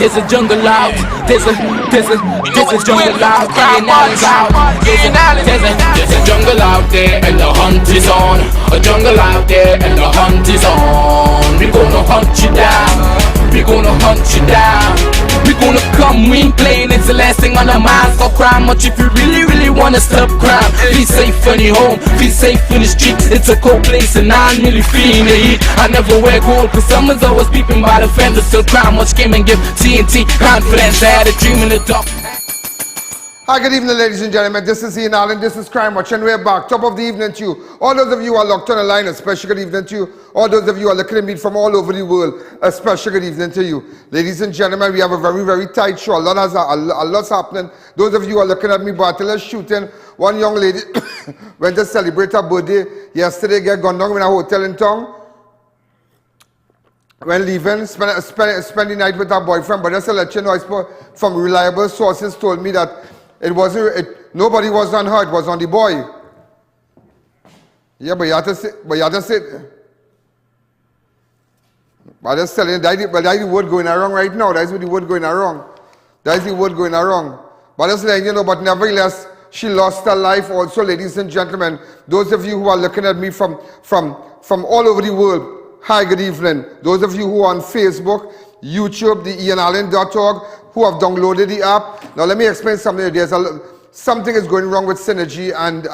There's a jungle out. There's a jungle out. There's a jungle out there and the hunt is on. A jungle out there and the hunt is on. We gonna hunt you down. We gonna hunt you down. We gonna come, we ain't playing. It's the last thing on our minds. Stop crime much if you really wanna stop crime. Feel safe in your home, feel safe in the street. It's a cold place and I'm really feeling the heat. I never wear gold cause someone's always peeping by the fence. Still crime much came and give TNT confidence. I had a dream in the dark. Hi, good evening, ladies and gentlemen. This is I.A.N and this is Crime Watch, and we're back. Top of the evening to you. All those of you who are locked on the line, a special good evening to you. All those of you who are looking at me from all over the world, a special good evening to you. Ladies and gentlemen, we have a very tight show. A lot's happening. Those of you who are looking at me, Bartola's shooting. One young lady went to celebrate her birthday yesterday, get gone down in a hotel in town. When leaving, spend the night with her boyfriend. But just to let you know, I spoke from reliable sources told me that nobody was on her, it was on the boy. Yeah, but you have to say, but I just telling you, that's the word going wrong right now. That's the word going wrong. That's the word going wrong. But just letting you know, but nevertheless, she lost her life also, ladies and gentlemen. Those of you who are looking at me from all over the world, hi, good evening. Those of you who are on Facebook, YouTube, the I.A.N.org, who have downloaded the app. Now let me explain something. Something is going wrong with Synergy and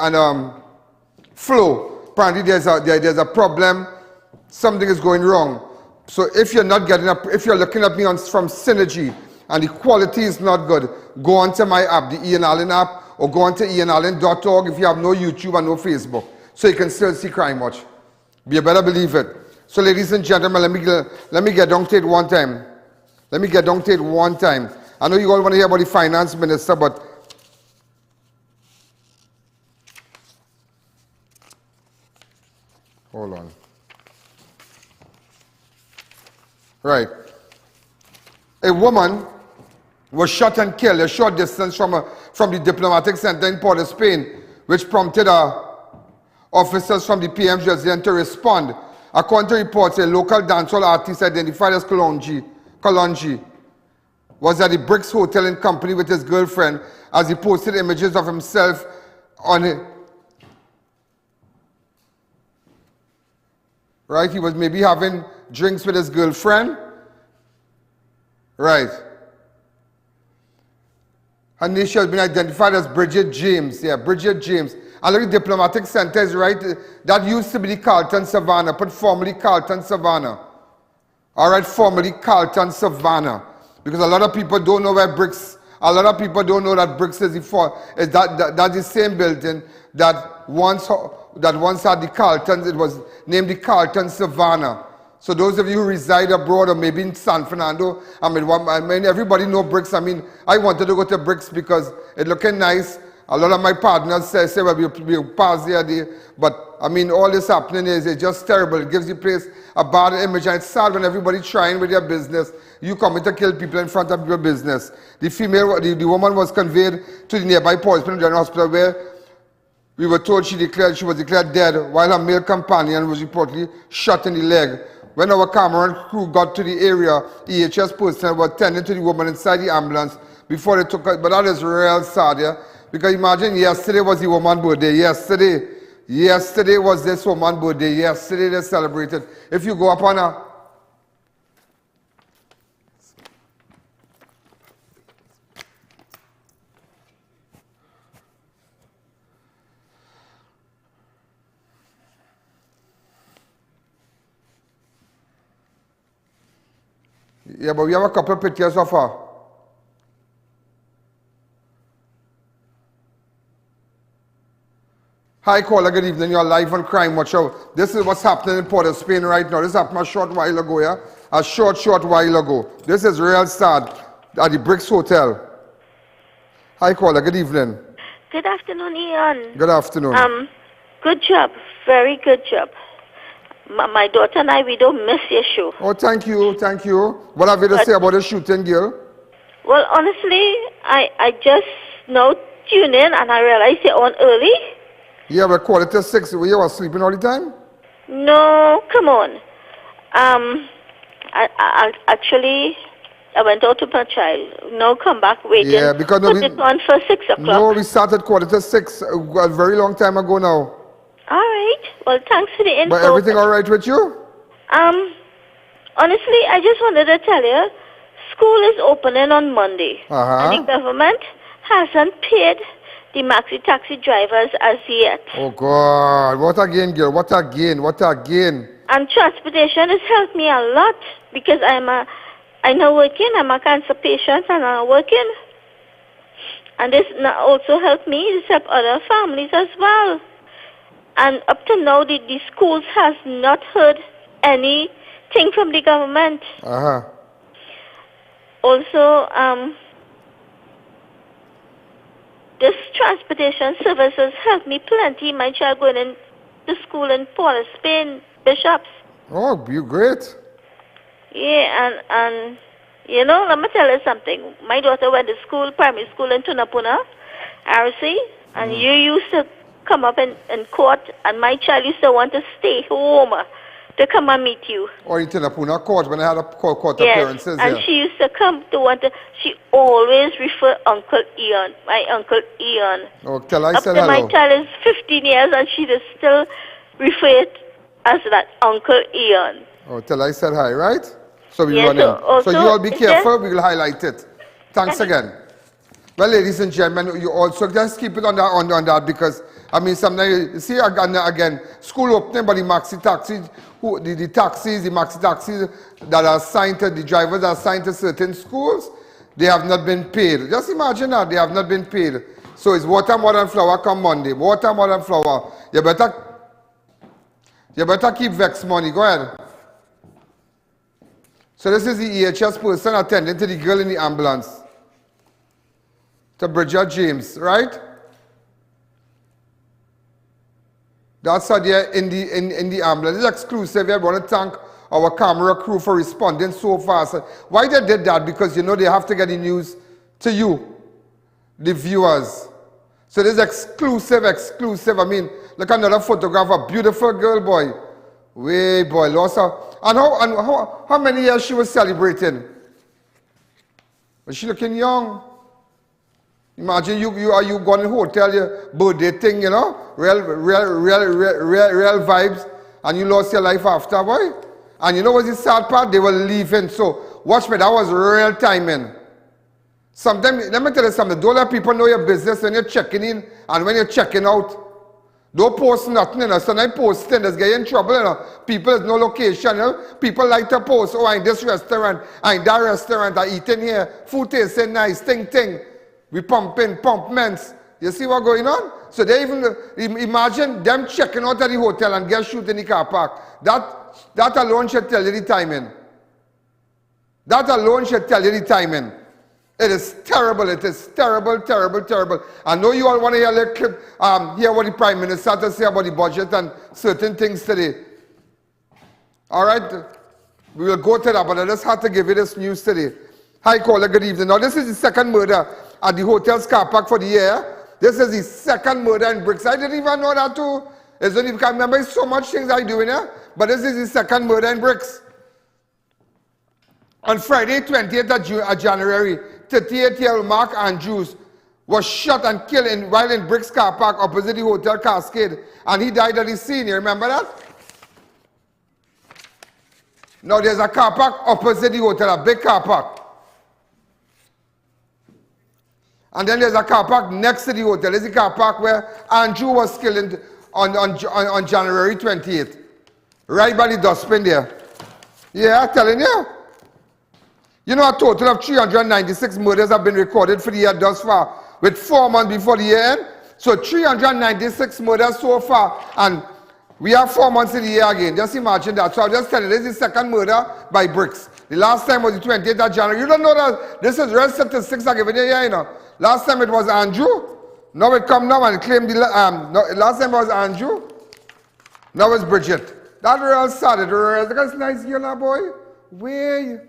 Flow. Apparently there's a problem. Something is going wrong. So if you're not getting up, if you're looking at me from Synergy and the quality is not good, go onto my app, the I.A.N app, or go onto I.A.N.org if you have no YouTube and no Facebook, so you can still see Crime Watch. You better believe it. So ladies and gentlemen, let me get down to it one time. Let me get down to it one time. I know you all want to hear about the finance minister, but hold on. Right. A woman was shot and killed a short distance from the diplomatic center in Port of Spain, which prompted officers from the PM's residence to respond. According to reports, a local dancehall artist identified as Kolonji was at the Brix Hotel in company with his girlfriend as he posted images of himself on it. Right, he was maybe having drinks with his girlfriend. Right. Her name has been identified as Bridget James. Yeah, Bridget James. And look, the diplomatic center is right. That used to be the Carlton Savannah, but formerly Carlton Savannah. All right, formerly Carlton Savannah. Because a lot of people don't know where Brix, a lot of people don't know that Brix is that's the same building that once had the Carltons. It was named the Carlton Savannah. So those of you who reside abroad or maybe in San Fernando, I mean everybody know Brix. I mean, I wanted to go to Brix because it looking nice. A lot of my partners say well, we pass there, but I mean, all this happening is just terrible. It gives the place a bad image, and it's sad when everybody trying with their business. You come to kill people in front of your business. The woman was conveyed to the nearby Port General Hospital where we were told she was declared dead while her male companion was reportedly shot in the leg. When our camera and crew got to the area, EHS personnel were tending to the woman inside the ambulance before they took her. But that is real sad, yeah? Because imagine yesterday was the woman's birthday. Yesterday was this woman's birthday. Yesterday they celebrated. If you go up on a... Yeah, but we have a couple of pictures of her. Hi, caller, good evening. You're live on Crime Watch. This is what's happening in Port of Spain right now. This happened a short while ago, yeah? A short while ago. This is real sad at the Brix Hotel. Hi, caller, good evening. Good afternoon, I.A.N. Good afternoon. Good job. Very good job. My daughter and I, we don't miss your show. Oh, thank you. What have you to say about the shooting, girl? Well, honestly, I just now tune in and I realize you're on early. Yeah, we're 6:45. You were sleeping all the time? No, come on. Actually, I went out to my child. No, come back waiting. Yeah, because no, put it on for 6 o'clock. No, we started 5:45, a very long time ago now. All right. Well, thanks for the info. But everything all right with you? Honestly, I just wanted to tell you, school is opening on Monday. And the government hasn't paid the maxi taxi drivers as yet. Oh, God. What again, girl? What again? What again? And transportation has helped me a lot because I'm not working. I'm a cancer patient and I'm working. And this also helped me. This helped other families as well. And up to now, the schools has not heard anything from the government. Also, this transportation services helped me plenty. My child going to school in Port of Spain, Bishops. Oh, you great. Yeah, and you know, let me tell you something. My daughter went to school, primary school in Tunapuna, RC, and you used to come up in court, and my child used to want to stay home to come and meet you. Or in Tunapuna court, when I had a court yes, appearances and she used to come to want to, she always refer Uncle Ian, my Uncle Ian. Oh, tell I up said to hello. My child is 15 years, and she does still refer it as that Uncle Ian. Oh, tell I said hi, right? So we yes, run in. So you all be careful, we will highlight it. Thanks again. Well, ladies and gentlemen, you also just keep it on that because, I mean, sometimes, you see, again, school opening, but the maxi taxis, the taxis, the maxi taxis that are assigned to, the drivers are assigned to certain schools, they have not been paid. Just imagine that, they have not been paid. So it's water, mud, and flour come Monday. Water, mud, and flour. You better keep vex money. Go ahead. So this is the EHS person attending to the girl in the ambulance. To Bridget James, right? That's how they're in the ambulance. It's exclusive. I want to thank our camera crew for responding so fast. Why they did that? Because, you know, they have to get the news to you, the viewers. So this is exclusive. I mean, look, another photograph, a beautiful girl, boy. Way, boy, lost her. And how many years she was celebrating? Was she looking young? Imagine you going to the hotel, your birthday thing, you know, real vibes, and you lost your life after, boy. And you know what's the sad part? They were leaving. So watch me, that was real timing. Sometimes, let me tell you something, don't let people know your business when you're checking in and when you're checking out. Don't post nothing, you know. Sometimes posting, that's getting in trouble, you know. People, there's no location, you know. People like to post, oh, I'm in this restaurant, I'm in that restaurant, I'm eating here, food tasting nice, ting. We pumping, pumpments. You see what going on? So they even, imagine them checking out at the hotel and get shoot in the car park. That alone should tell you the timing. That alone should tell you the timing. It is terrible. It is terrible. I know you all want to hear a little clip, hear what the Prime Minister had to say about the budget and certain things today. All right? We will go to that, but I just had to give you this news today. Hi, caller, good evening. Now, this is the second murder at the hotel's car park for the year. This is the second murder in Brix. I didn't even know that too. It's only because I remember so much things I do in here, but this is the second murder in Brix. On Friday, 20th of January, 38-year-old Mark Andrews was shot and killed while in Brix car park opposite the Hotel Cascade, and he died at the scene. You remember that? Now there's a car park opposite the hotel, a big car park. And then there's a car park next to the hotel. There's a car park where Andrew was killed on January 28th. Right by the dustbin there. Yeah, I'm telling you. You know, a total of 396 murders have been recorded for the year thus far, with 4 months before the year end. So 396 murders so far, and we have 4 months in the year again. Just imagine that. So I'll just tell you, this is the second murder by Brix. The last time was the 28th of January. You don't know that this is real statistics I'm giving you here, you know. Last time it was Andrew. Now it come now and claim the last time it was Andrew. Now it's Bridget. That real sad. That's nice girl now, boy. Where?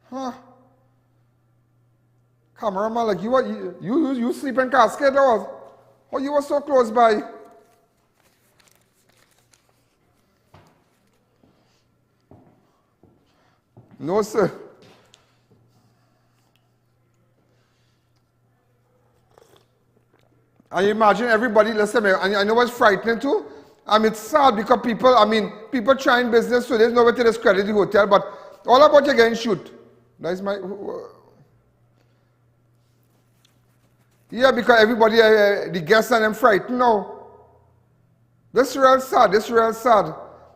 Huh? Cameraman, like you sleep in casket or? Oh, you were so close by. No, sir. And you imagine everybody, listen, and I know what's frightening too? It's sad because people trying business, so there's nowhere to discredit the hotel, but all about you getting shoot. That is my... Yeah, because everybody, the guests and them frightened now. This is real sad,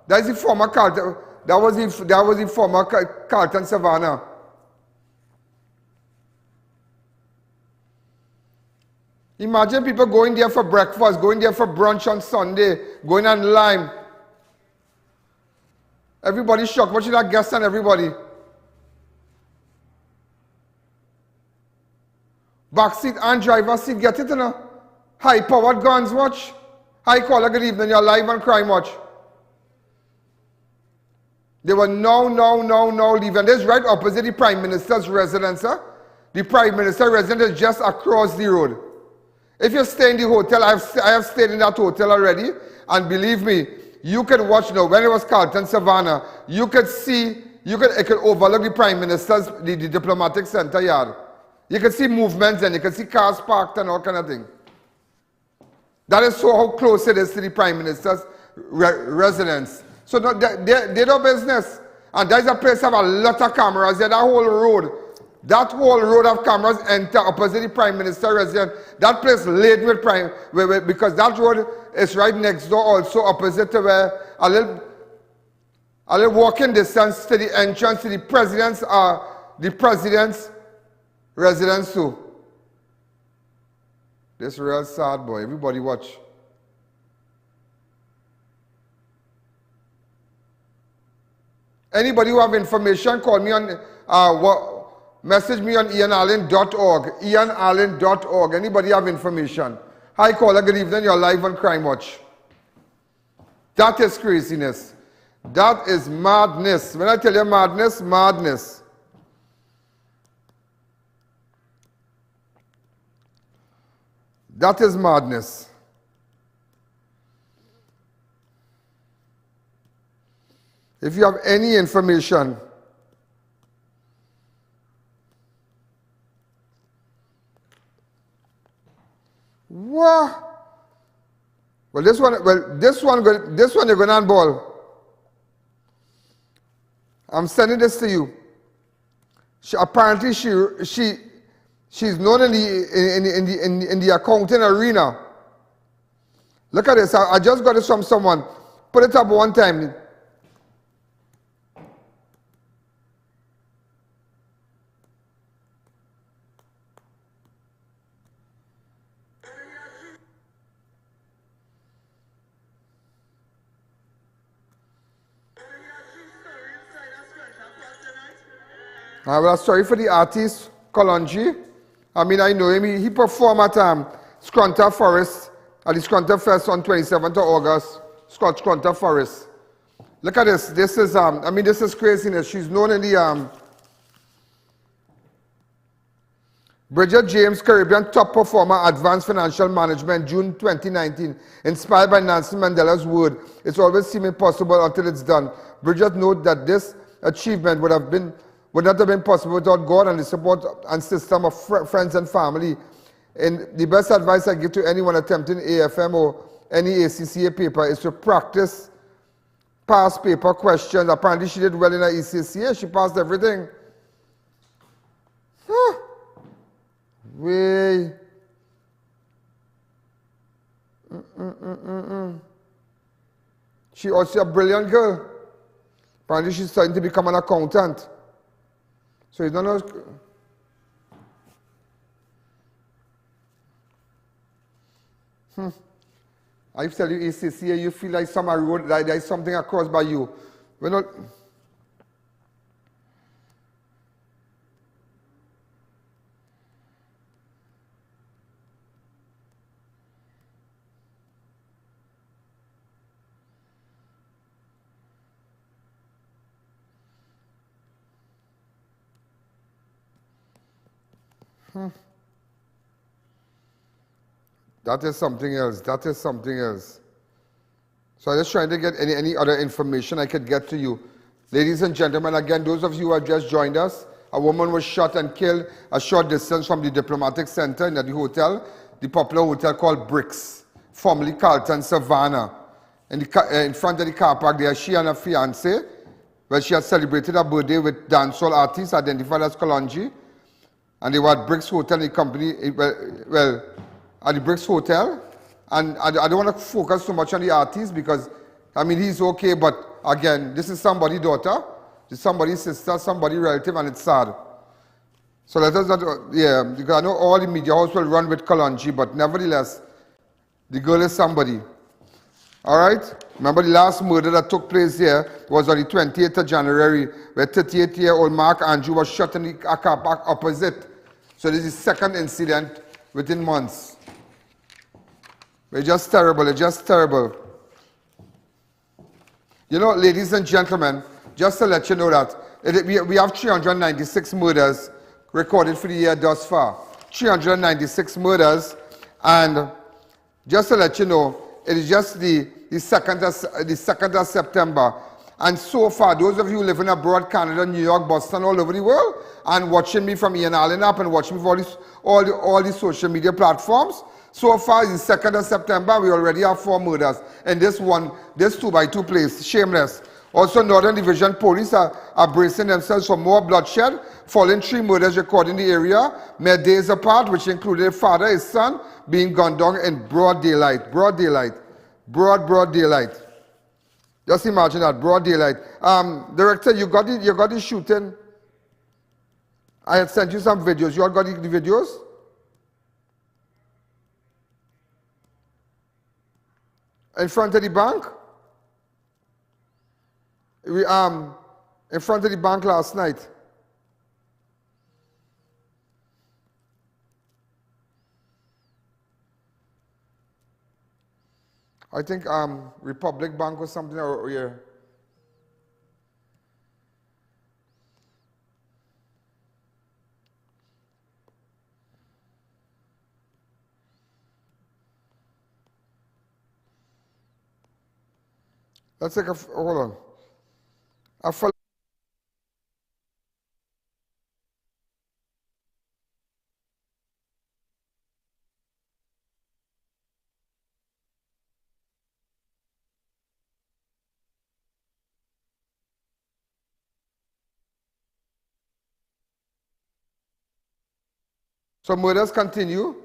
That is the former Carlton, that was the former Carlton Savannah. Imagine people going there for breakfast, going there for brunch on Sunday, going on Lime. Everybody shocked, watching that guest and everybody. Back seat and driver seat, get it, you know? High powered guns, watch. Hi caller, good evening, you're live on Crime Watch. They were no leaving. This is right opposite the Prime Minister's residence, huh? The Prime Minister's residence is just across the road. If you stay in the hotel, I have stayed in that hotel already, and believe me, you can watch now. When it was Carlton Savannah, it could overlook the Prime Minister's, the diplomatic center yard. You can see movements and you can see cars parked and all kind of thing. That is so how close it is to the Prime Minister's residence. So no, they do business. And there's a place that have a lot of cameras there, that whole road of cameras enter opposite the Prime Minister residence. That place laid with because that road is right next door also opposite to where a little walking distance to the entrance to the president's residence too. This is real sad, boy. Everybody watch. Anybody who have information, call me on message me on ianallen.org. ianallen.org. Anybody have information? Hi caller, good evening. You're live on Crime Watch. That is craziness. That is madness. When I tell you madness, madness. That is madness. If you have any information, what? Well, this one you're going on ball. I'm sending this to you. Apparently, she's known in the accounting arena. Look at this. I just got this from someone. Put it up one time. Well, sorry for the artist, Kolonji. I know him. He performed at Scrunter Forest, at the Scrunter Fest on 27th of August, Scrunter Forest. Look at this. This is, this is craziness. She's known in the Bridget James Caribbean Top Performer Advanced Financial Management, June 2019. Inspired by Nelson Mandela's word, it's always seem impossible until it's done. Bridget noted that this achievement would not have been possible without God and the support and system of friends and family. And the best advice I give to anyone attempting AFM or any ACCA paper is to practice past paper questions. Apparently she did well in her ACCA. She passed everything. Way. She also a brilliant girl. Apparently she's starting to become an accountant. So you don't know. I tell you ACCA, you feel like some road, like there's something across by you. We're not. That is something else. That is something else. So I'm just trying to get any other information I could get to you. Ladies and gentlemen, again, those of you who have just joined us, a woman was shot and killed a short distance from the Diplomatic Center in the hotel, the popular hotel called Brix, formerly Carlton Savannah. In front of the car park there, she and her fiancé, where she had celebrated her birthday with dancehall artists identified as Kolonji. And they were at Brix Hotel, the company, well, at the Brix Hotel. And I don't want to focus too much on the artist because, I mean, he's okay, but again, this is somebody's daughter, this is somebody's sister, somebody's relative, and it's sad. So let us not, yeah, because I know all the media house will run with Kolonji, but nevertheless, the girl is somebody. All right? Remember the last murder that took place here was on the 28th of January, where 38-year-old Mark Andrew was shot in the car park opposite. So this is the second incident within months. It's just terrible, it's just terrible. You know, ladies and gentlemen, just to let you know that we have 396 murders recorded for the year thus far. 396 murders, and just to let you know, it is just the 2nd of September. And so far, those of you living abroad, Canada, New York, Boston, all over the world, and watching me from I.A.N app and watching me from all the social media platforms, so far, it's the 2nd of September, we already have 4 murders. And this 2x2 place, shameless. Also, Northern Division Police are bracing themselves for more bloodshed, following 3 murders recorded in the area, mere days apart, which included a father, his son, being gunned down in broad daylight. Broad daylight. Broad daylight. Just imagine that, broad daylight. Director, you got the shooting? I had sent you some videos. You all got the videos? In front of the bank? In front of the bank last night. I think Republic Bank or something or yeah. Let's take hold on. So murders continue.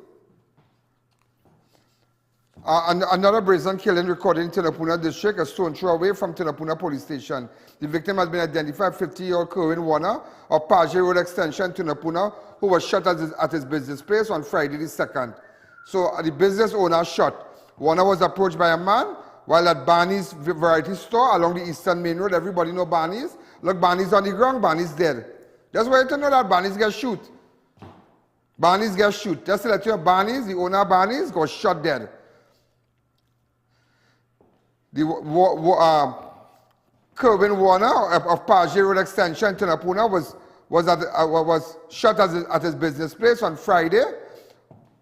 Another brazen killing recorded in Tinapuna district, a stone throw away from Tinapuna police station. The victim has been identified, 50-year-old Kerwin Warner of Page Road Extension, Tinapuna, who was shot at his business place on Friday the 2nd. So the business owner shot. Warner was approached by a man while at Barney's variety store along the Eastern Main Road. Everybody know Barney's. Look, Barney's on the ground, Barney's dead. That's why you to know that Barney's get shoot. Barney's get shoot. Just to let you know, Barney's, the owner of Barney's, got shot dead. The Kerwin Warner of Page Road Extension, Tinapuna, was shot at his business place on Friday.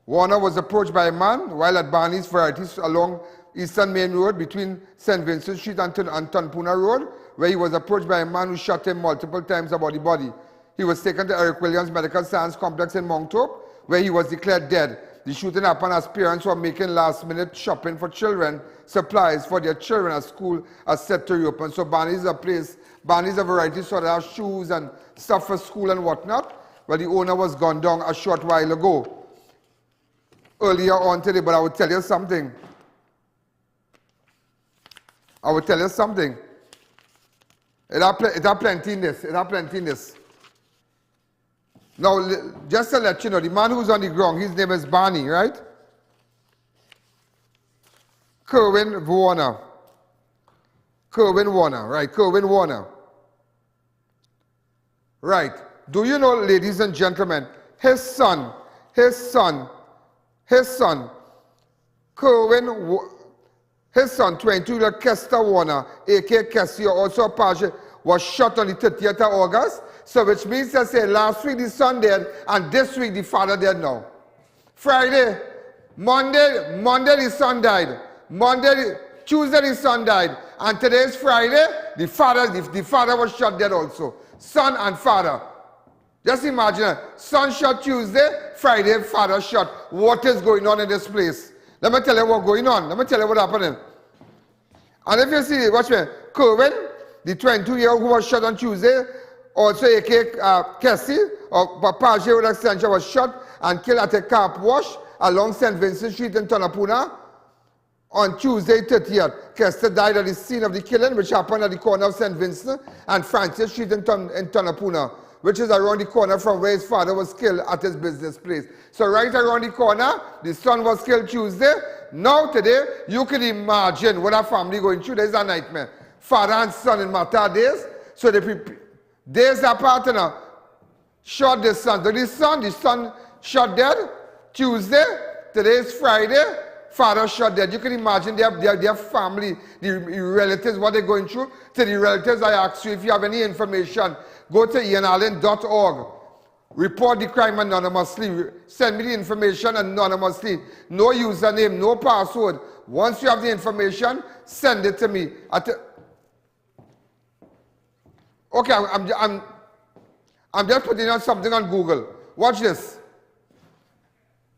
Warner was approached by a man while at Barney's Varieties along Eastern Main Road between St. Vincent Street and Tanpuna Road, where he was approached by a man who shot him multiple times about the body. He was taken to Eric Williams Medical Science Complex in Moncton, where he was declared dead. The shooting happened as parents were making last-minute shopping for children, supplies for their children as school are set to reopen. So Barney's a place, Barney's a variety store that has shoes and stuff for school and whatnot, but the owner was gunned down a short while ago. Earlier on today, but I will tell you something. It have plenty in this. Now, just to let you know, the man who's on the ground, his name is Barney, right? Kerwin Warner, right, Kerwin Warner. Right. Do you know, ladies and gentlemen, his son, Kerwin, his son, 22-year-old Kester Warner, a.k.a. Kester, also a Page, was shot on the 30th of August. So which means to say last week the son dead and this week the father dead now. Monday the son died. Tuesday the son died. And today is Friday. The father was shot dead also. Son and father. Just imagine, son shot Tuesday, Friday, father shot. What is going on in this place? Let me tell you what's going on. Let me tell you what's happening. And if you see, watch me, Kerwin, the 22-year-old who was shot on Tuesday, also a.k.a. Cassie, or Papa with extension, was shot and killed at a car wash along St. Vincent Street in Tonapuna on Tuesday 30th. Kester died at the scene of the killing, which happened at the corner of St. Vincent and Francis Street in Tonapuna, which is around the corner from where his father was killed at his business place. So right around the corner, the son was killed Tuesday. Now today, you can imagine what a family going through. There's a nightmare. Father and son in matter days. So days apart now. Shot the son. So the son shot dead Tuesday. Today is Friday. Father shot dead. You can imagine their family, the relatives, what they're going through. To the relatives, I ask you if you have any information, go to I.A.N.org. Report the crime anonymously. Send me the information anonymously. No username, no password. Once you have the information, send it to me. Okay, I'm just putting on something on Google. Watch this.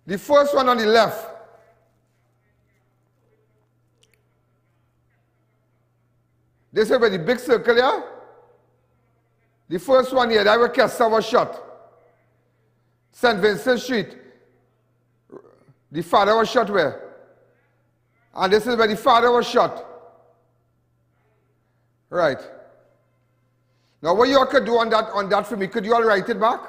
The first one on the left. This is where the big circle here. The first one here, that where Kester was shot. St. Vincent Street. The father was shot where? And this is where the father was shot. Right. Now what you all could do on that for me, could you all write it back?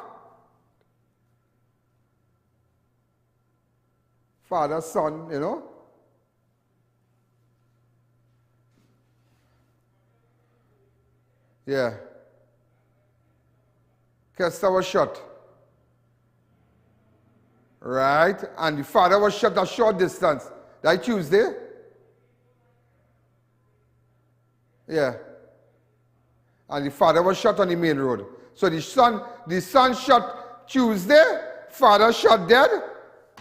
Father, son, you know. Yeah. Kester was shot. Right. And the father was shot a short distance. That Tuesday? Yeah. And the father was shot on the main road. So the son shot Tuesday, father shot dead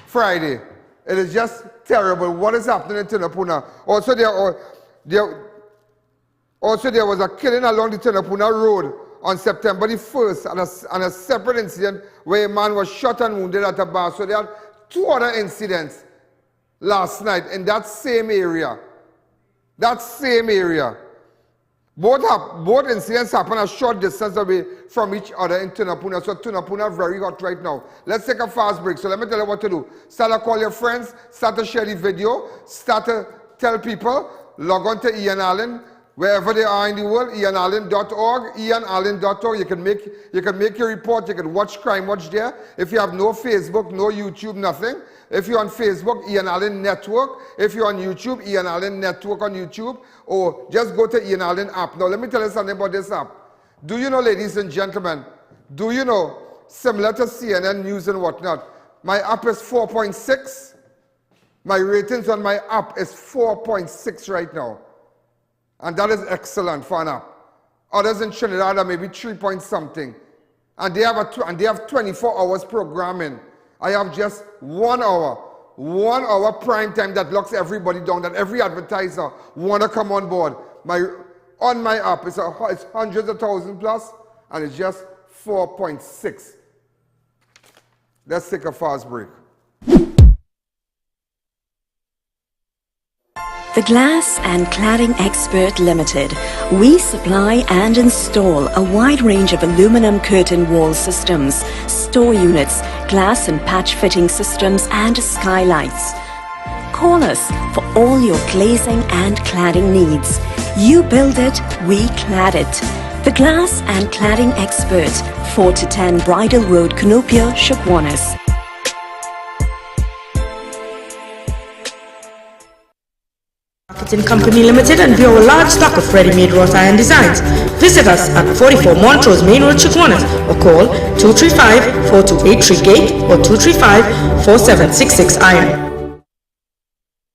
Friday. It is just terrible. What is happening in Tonapuna? Also there was a killing along the Tonapuna Road on September the 1st and a separate incident where a man was shot and wounded at a bar. So there are two other incidents last night in that same area. That same area. Both incidents happen a short distance away from each other in Tonapuna. So Tonapuna is very hot right now. Let's take a fast break. So let me tell you what to do. Start to call your friends. Start to share the video. Start to tell people. Log on to I.A.N. Wherever they are in the world, I.A.N.org, I.A.N.org. You can make your report. You can watch Crime Watch there. If you have no Facebook, no YouTube, nothing. If you're on Facebook, I.A.N. Network. If you're on YouTube, I.A.N. Network on YouTube. Or just go to I.A.N. app. Now, let me tell you something about this app. Do you know, ladies and gentlemen, do you know, similar to CNN News and whatnot, my app is 4.6. My ratings on my app is 4.6 right now. And that is excellent for an app. Others in Trinidad are maybe 3 point something. And they have 24 hours programming. I have just 1 hour. 1 hour prime time that locks everybody down, that every advertiser want to come on board. On my app, it's hundreds of thousands plus, and it's just 4.6. Let's take a fast break. The Glass and Cladding Expert Limited. We supply and install a wide range of aluminum curtain wall systems, store units, glass and patch fitting systems and skylights. Call us for all your glazing and cladding needs. You build it, we clad it. The Glass and Cladding Expert, 4 to 10 Bridal Road, Cunupia, Shukwanas. Marketing Company Limited, and view a large stock of ready-made wrought iron designs. Visit us at 44 Montrose Main Road, Chikwanas, or call 235-4283 Gate or 235-4766 Iron.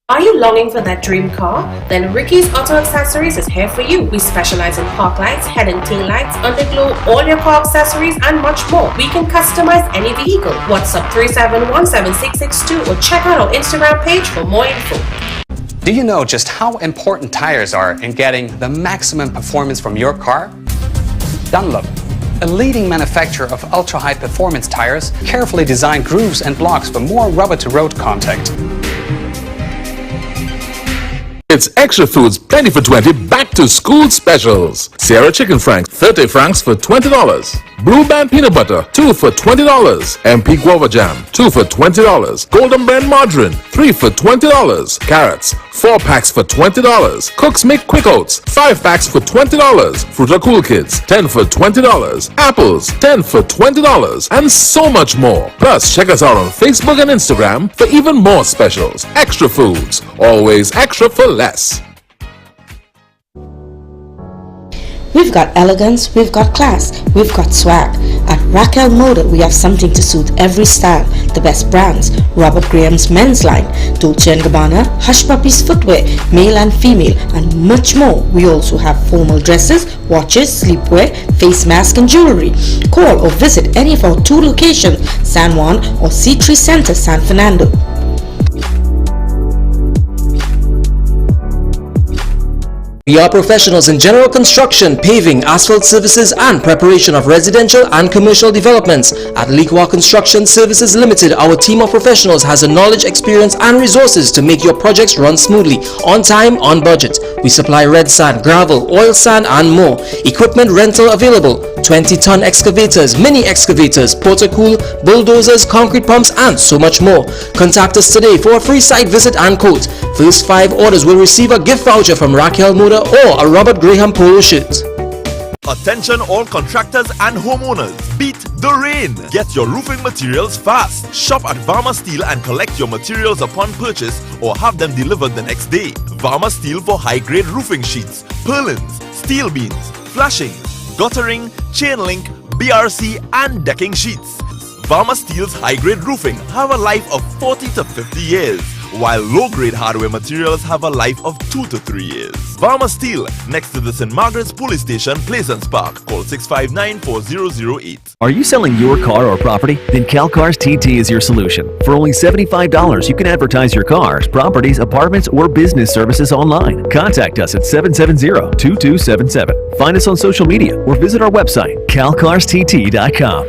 Are you longing for that dream car? Then Ricky's Auto Accessories is here for you. We specialize in park lights, head and tail lights, underglow, all your car accessories, and much more. We can customize any vehicle. WhatsApp 3717662 or check out our Instagram page for more info. Do you know just how important tires are in getting the maximum performance from your car? Dunlop, a leading manufacturer of ultra-high performance tires, carefully designed grooves and blocks for more rubber-to-road contact. It's Extra Foods Plenty for 20 back to school specials. Sierra Chicken Franks, 30 francs for $20. Blue Band Peanut Butter, 2 for $20. MP Guava Jam, 2 for $20. Golden Brand Margarine, 3 for $20. Carrots, 4 packs for $20. Cook's Make Quick Oats, 5 packs for $20. Fruita Cool Kids, 10 for $20. Apples, 10 for $20. And so much more. Plus, check us out on Facebook and Instagram for even more specials. Extra Foods, always extra for less. We've got elegance, we've got class, we've got swag. At Raquel Motor, we have something to suit every style. The best brands: Robert Graham's men's line, Dolce & Gabbana, Hush Puppies footwear, male and female, and much more. We also have formal dresses, watches, sleepwear, face mask and jewelry. Call or visit any of our 2 locations, San Juan or C3 Center, San Fernando. We are professionals in general construction, paving, asphalt services and preparation of residential and commercial developments. At Liqua Construction Services Limited, our team of professionals has the knowledge, experience and resources to make your projects run smoothly, on time, on budget. We supply red sand, gravel, oil sand and more. Equipment rental available: 20-ton excavators, mini excavators, porter cool, bulldozers, concrete pumps and so much more. Contact us today for a free site visit and quote. First 5 orders will receive a gift voucher from Raquel Motor or a Robert Graham polo shirt. Attention all contractors and homeowners, beat the rain. Get your roofing materials fast. Shop at Varma Steel and collect your materials upon purchase or have them delivered the next day. Varma Steel for high-grade roofing sheets, purlins, steel beams, flashings, guttering, chain link, BRC and decking sheets. Varma Steel's high-grade roofing have a life of 40 to 50 years, while low-grade hardware materials have a life of 2 to 3 years. Varma Steel, next to the St. Margaret's Police Station, Plaisance Park. Call 659-4008. Are you selling your car or property? Then CalCars TT is your solution. For only $75, you can advertise your cars, properties, apartments, or business services online. Contact us at 770-2277. Find us on social media or visit our website, calcarstt.com.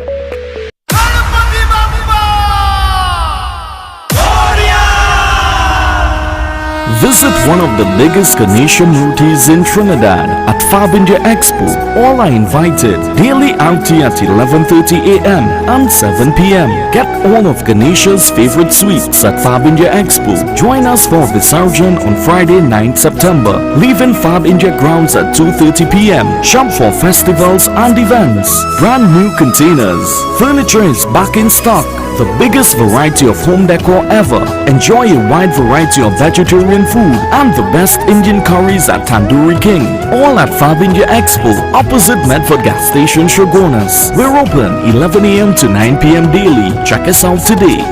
Visit one of the biggest Ganesha Murtis in Trinidad at Fab India Expo. All are invited. Daily outing at 11:30 a.m. and 7 p.m. Get all of Ganesha's favorite sweets at Fab India Expo. Join us for Visarjan on Friday 9th September. Leave in Fab India grounds at 2:30 p.m. Shop for festivals and events. Brand new containers. Furniture is back in stock. The biggest variety of home decor ever. Enjoy a wide variety of vegetarian food and the best Indian curries at Tandoori King. All at Fab India Expo, opposite Medford Gas Station, Shogunas. We're open 11 a.m. to 9 p.m. daily. Check us out today.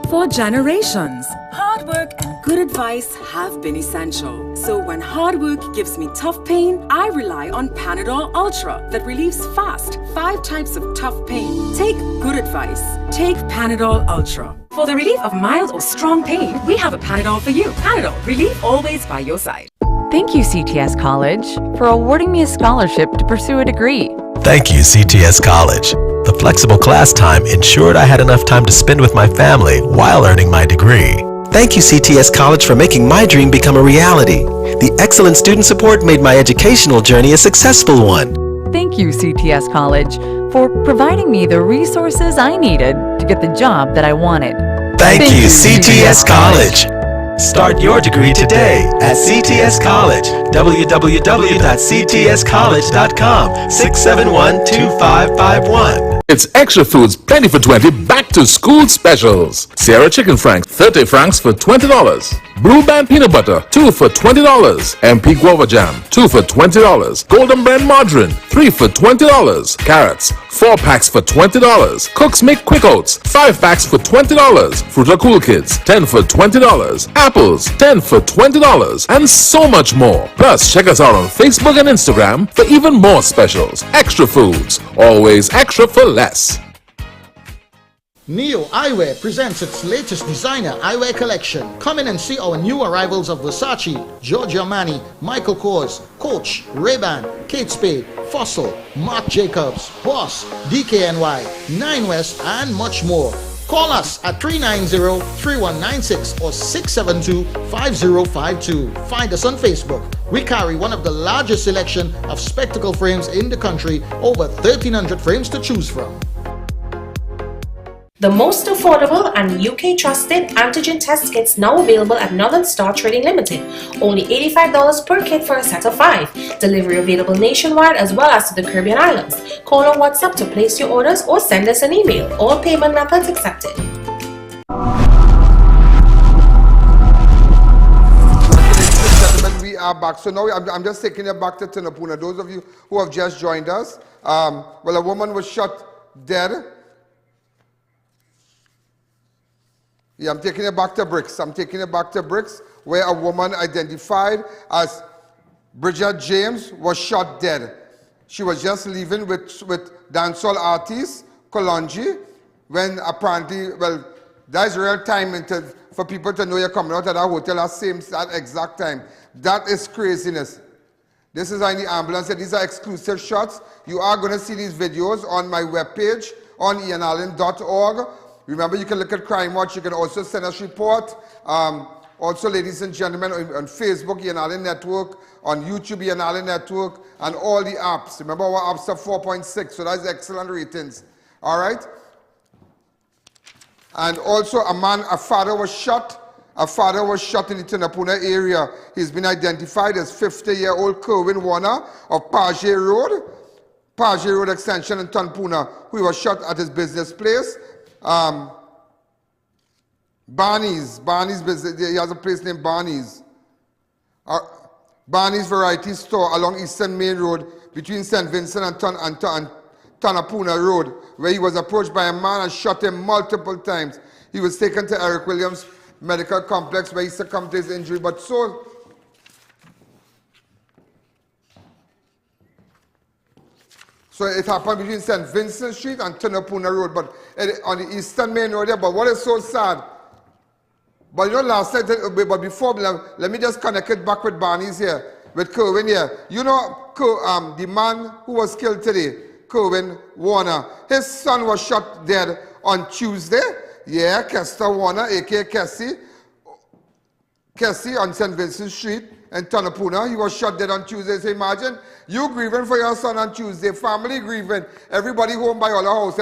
For generations, hard work and good advice have been essential. So when hard work gives me tough pain, I rely on Panadol Ultra that relieves fast 5 types of tough pain. Take good advice. Take Panadol Ultra. For the relief of mild or strong pain, we have a Panadol for you. Panadol, relief always by your side. Thank you, CTS College, for awarding me a scholarship to pursue a degree. Thank you, CTS College. The flexible class time ensured I had enough time to spend with my family while earning my degree. Thank you, CTS College, for making my dream become a reality. The excellent student support made my educational journey a successful one. Thank you, CTS College, for providing me the resources I needed to get the job that I wanted. Thank you, CTS College. Start your degree today at CTS College. www.ctscollege.com 671-2551. It's Extra Foods Plenty for 20 back to school specials. Sierra Chicken Franks, 30 francs for $20. Blue Band Peanut Butter, 2 for $20. MP Guava Jam, 2 for $20. Golden Brand Margarine, 3 for $20. Carrots, 4 packs for $20. Cook's Make Quick Oats, 5 packs for $20. Fruita Cool Kids, 10 for $20. Apples, 10 for $20. And so much more. Plus, check us out on Facebook and Instagram for even more specials. Extra Foods, always extra for less. Neo Eyewear presents its latest designer eyewear collection. Come in and see our new arrivals of Versace, Giorgio Armani, Michael Kors, Coach, Ray-Ban, Kate Spade, Fossil, Marc Jacobs, Boss, DKNY, 9 West, and much more. Call us at 390-3196 or 672-5052. Find us on Facebook. We carry one of the largest selection of spectacle frames in the country, over 1,300 frames to choose from. The most affordable and UK trusted antigen test kits now available at Northern Star Trading Limited. Only $85 per kit for a set of 5. Delivery available nationwide as well as to the Caribbean Islands. Call or WhatsApp to place your orders or send us an email. All payment methods accepted. We are back. So now I'm just taking you back to Tunapuna. Those of you who have just joined us, well, a woman was shot dead. Yeah, I'm taking it back to brix. I'm taking it back to brix, where a woman identified as Bridget James was shot dead. She was just leaving with dancehall artiste Kolonji when apparently, well, that's real time for people to know you're coming out of that hotel at that exact time. That is craziness. This is in the ambulance. These are exclusive shots. You are going to see these videos on my webpage on I.A.N. Remember, you can look at Crime Watch. You can also send us report. Also, ladies and gentlemen, on Facebook, I.A.N. Network, on YouTube, I.A.N. Network, and all the apps. Remember, our apps are 4.6, so that's excellent ratings. All right? And also, a father was shot. A father was shot in the Tunapuna area. He's been identified as 50-year-old Kerwin Warner of Page Road Extension in Tunapuna, who was shot at his business place. Barney's business, he has a place named Barney's. Barney's Variety Store along Eastern Main Road between St. Vincent and Tunapuna Road, where he was approached by a man and shot him multiple times. He was taken to Eric Williams Medical Complex where he succumbed to his injury, but so it happened between St. Vincent Street and Tunapuna Road, but on the Eastern Main Road there. But what is so sad, but you know, last night, but before, let me just connect it back with Barney's here, with Kerwin here. You know, the man who was killed today, Kerwin Warner, his son was shot dead on Tuesday. Yeah, Kester Warner, a.k.a. Kessie on St. Vincent Street in Tunapuna. He was shot dead on Tuesday. So imagine, you grieving for your son on Tuesday, family grieving, everybody home by all the house,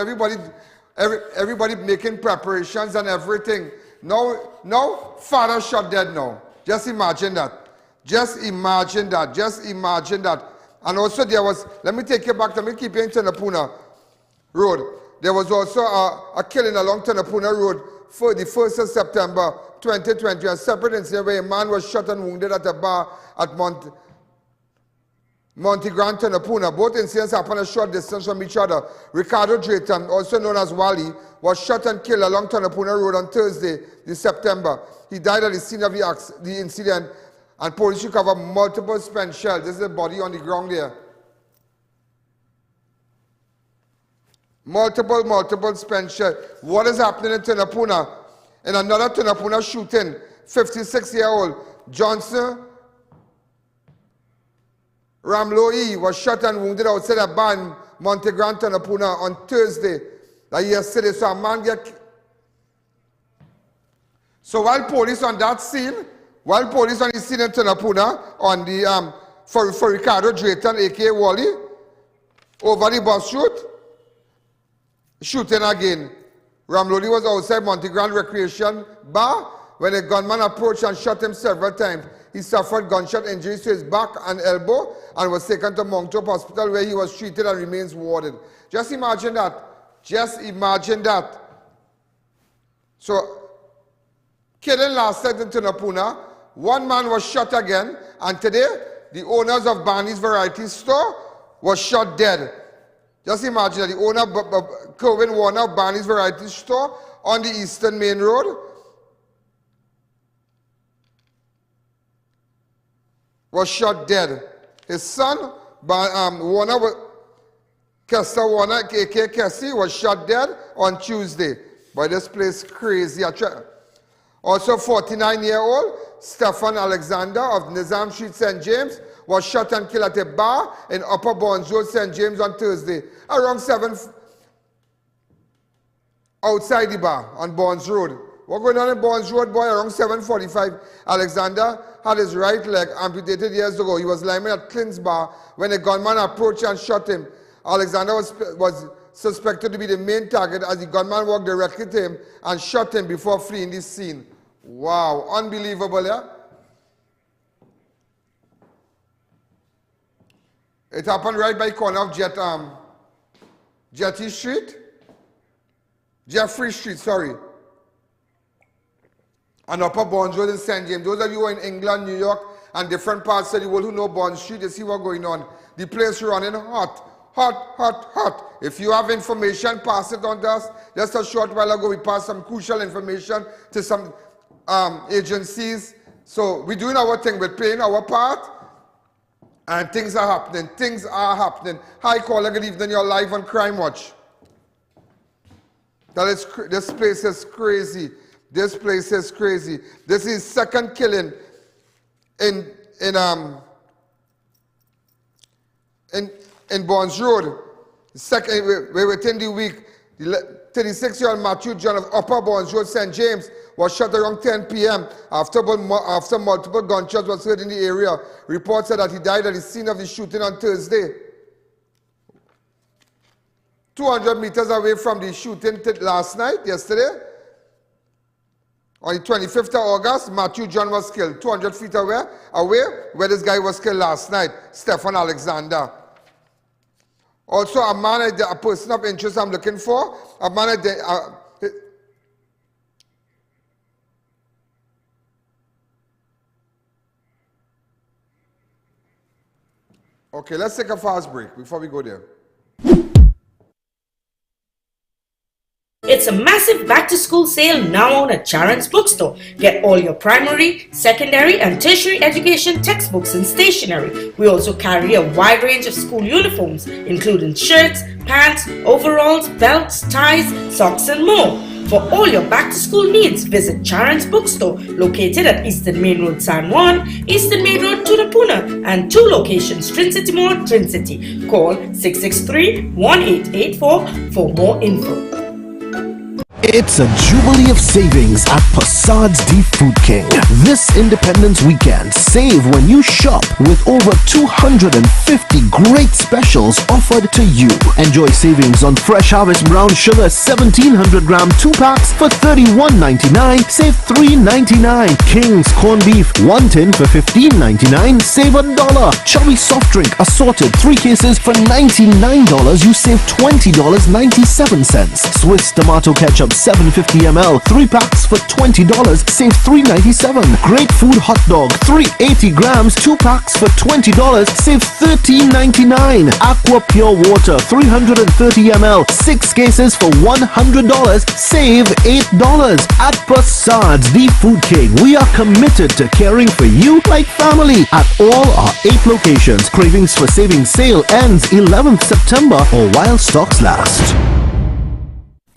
everybody making preparations and everything. Now, father shot dead now. Just imagine that. Just imagine that. Just imagine that. And also there was, let me take you back, let me keep you in Tunapuna Road. There was also a killing along Tunapuna Road for the 1st of September 2020. A separate incident where a man was shot and wounded at a bar at Monte Grande, Tunapuna. Both incidents happened a short distance from each other. Ricardo Drayton, also known as Wally, was shot and killed along Tunapuna Road on Thursday, this September. He died at the scene of the incident, and police recovered multiple spent shells. This is the body on the ground there. Multiple spent shells. What is happening in Tunapuna? In another Tunapuna shooting, 56-year-old Johnson Ramloi was shot and wounded outside a bar in Monte Grande, Tunapuna on Thursday, yesterday. So a man So while police on that scene, while police on the scene in Tunapuna, on the for Ricardo Drayton, aka Wally, over the bus route, shooting again. Ramlodi was outside Monte Grande Recreation Bar when a gunman approached and shot him several times. He suffered gunshot injuries to his back and elbow and was taken to Moncton Hospital where he was treated and remains warded. Just imagine that. Just imagine that. So, killing last night in Tunapuna, one man was shot again, and today, the owners of Barney's Variety Store was shot dead. Just imagine that the owner, Kerwin Warner of Barney's Variety Store on the Eastern Main Road, was shot dead. His son, Kester Warner, a.k.a. Kessie, was shot dead on Tuesday. Boy, this place crazy. Also, 49-year-old Stefan Alexander of Nizam Street, St. James, was shot and killed at a bar in Upper Bonds Road, St. James on Thursday, around 7 outside the bar on Bonds Road. What going on in Bonds Road, boy? Around 7:45, Alexander had his right leg amputated years ago. He was lying at Clint's bar when a gunman approached and shot him. Alexander was suspected to be the main target as the gunman walked directly to him and shot him before fleeing the scene. Wow, unbelievable, yeah? It happened right by corner of Jeffrey Street, sorry. And Upper Bonds Road in St. James. Those of you who are in England, New York, and different parts of the world who know Bond Street, you see what's going on. The place running hot. If you have information, pass it on to us. Just a short while ago, we passed some crucial information to some agencies. So we're doing our thing, we're playing our part, and things are happening. Hi, caller, good evening, you're live on Crime Watch. This place is crazy. This place is crazy. This is second killing in Bonds Road. Within the week, the 36-year-old Matthew John of Upper Bonds Road, St. James, was shot around 10 p.m. after multiple gunshots was heard in the area. Reports said that he died at the scene of the shooting on Thursday. 200 meters away from the shooting yesterday, on the 25th of August, Matthew John was killed. 200 feet away where this guy was killed last night, Stefan Alexander. Also, a person of interest I'm looking for, okay, let's take a fast break before we go there. It's a massive back-to-school sale now on at Charon's Bookstore. Get all your primary, secondary and tertiary education textbooks and stationery. We also carry a wide range of school uniforms, including shirts, pants, overalls, belts, ties, socks and more. For all your back-to-school needs, visit Charon's Bookstore, located at Eastern Main Road, San Juan, Eastern Main Road, Tunapuna, and 2 locations, Trinity Mall, Trinity. Call 663-1884 for more info. It's a jubilee of savings at Passad's The Food King. This Independence weekend, save when you shop with over 250 great specials offered to you. Enjoy savings on Fresh Harvest Brown Sugar 1700 gram 2 packs for $31.99, save $3.99. King's Corned Beef 1 tin for $15.99, save $1. Chubby Soft Drink assorted 3 cases for $99, you save $20.97. Swiss Tomato Ketchup 750 ml 3 packs for $20, save $3.97. Great Food Hot Dog 380 grams 2 packs for $20, save $13.99. Aqua Pure Water 330 ml 6 cases for $100, save $8. At Passad's The Food King, we are committed to caring for you like family at all our 8 locations. Cravings for Savings sale ends 11th September or while stocks last.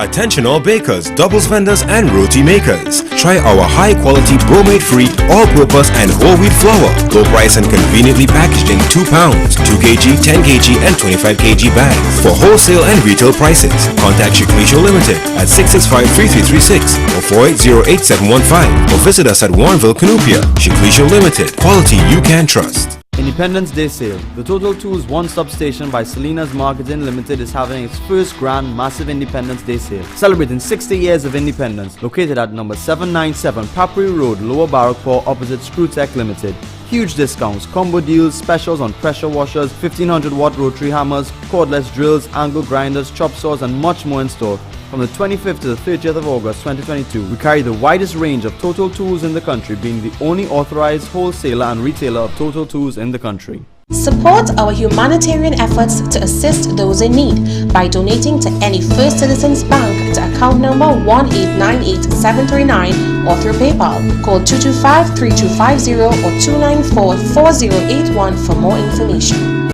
Attention all bakers, doubles vendors and roti makers. Try our high quality bromate free, all purpose and whole wheat flour. Low price and conveniently packaged in 2 pounds, 2 kg, 10 kg and 25 kg bags. For wholesale and retail prices, contact Shiklisho Limited at 665-3336 or 480-8715 or visit us at Warrenville, Canupia. Shiklisho Limited, quality you can trust. Independence Day Sale. The Total Tools one-stop station by Salinas Marketing Limited is having its first grand massive Independence Day Sale, celebrating 60 years of independence. Located at number 797 Papri Road, Lower Barrackpore, opposite Screwtech Limited. Huge discounts, combo deals, specials on pressure washers, 1500-watt rotary hammers, cordless drills, angle grinders, chop saws and much more in store. From the 25th to the 30th of August 2022, we carry the widest range of Total Tools in the country, being the only authorized wholesaler and retailer of Total Tools in the country. Support our humanitarian efforts to assist those in need by donating to any First Citizens Bank to account number 1898739 or through PayPal. Call 225-3250 or 294-4081 for more information.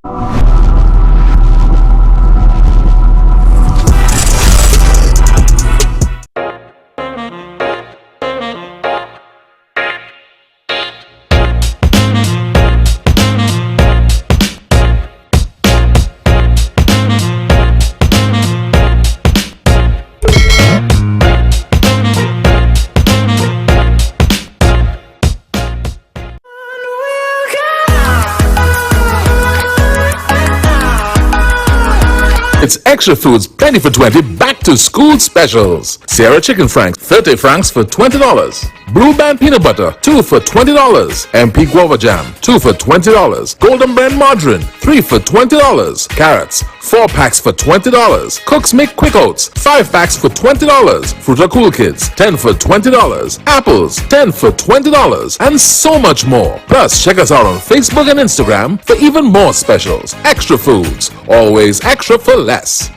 extra foods, plenty for 20, back to school specials. Sierra Chicken Franks, 30 francs for $20. Blue Band Peanut Butter, 2 for $20. MP Guava Jam, 2 for $20. Golden Blend Margarine, 3 for $20. Carrots, 4 packs for $20. Cooks Make Quick Oats, 5 packs for $20. Fruita Cool Kids, 10 for $20. Apples, 10 for $20. And so much more. Plus, check us out on Facebook and Instagram for even more specials. Extra foods, always extra for less.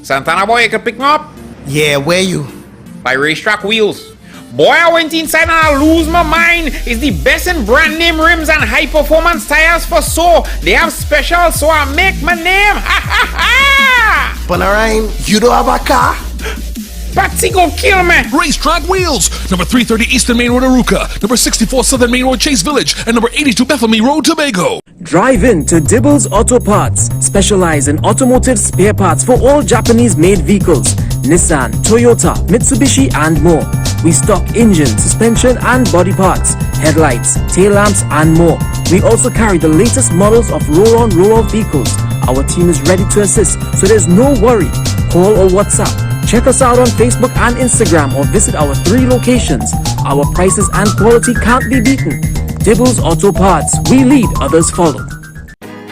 Santana boy, you can pick me up? Yeah, where you? By Racetrack Wheels. Boy, I went inside and I lose my mind. It's the best in brand name rims and high performance tires for so. They have specials, so I make my name. Ha ha ha! Panarine, you don't have a car? Patsy gon' kill me. Racetrack Wheels. Number 330 Eastern Main Road, Aruca. Number 64 Southern Main Road, Chase Village. And number 82 Bethany Road, Tobago. Drive in to Dibbles Auto Parts, specialize in automotive spare parts for all Japanese-made vehicles, Nissan, Toyota, Mitsubishi, and more. We stock engine, suspension, and body parts, headlights, tail lamps, and more. We also carry the latest models of roll-on, roll-off vehicles. Our team is ready to assist, so there's no worry. Call or WhatsApp. Check us out on Facebook and Instagram or visit our 3 locations. Our prices and quality can't be beaten. Dibbles Auto Parts. We lead, others follow.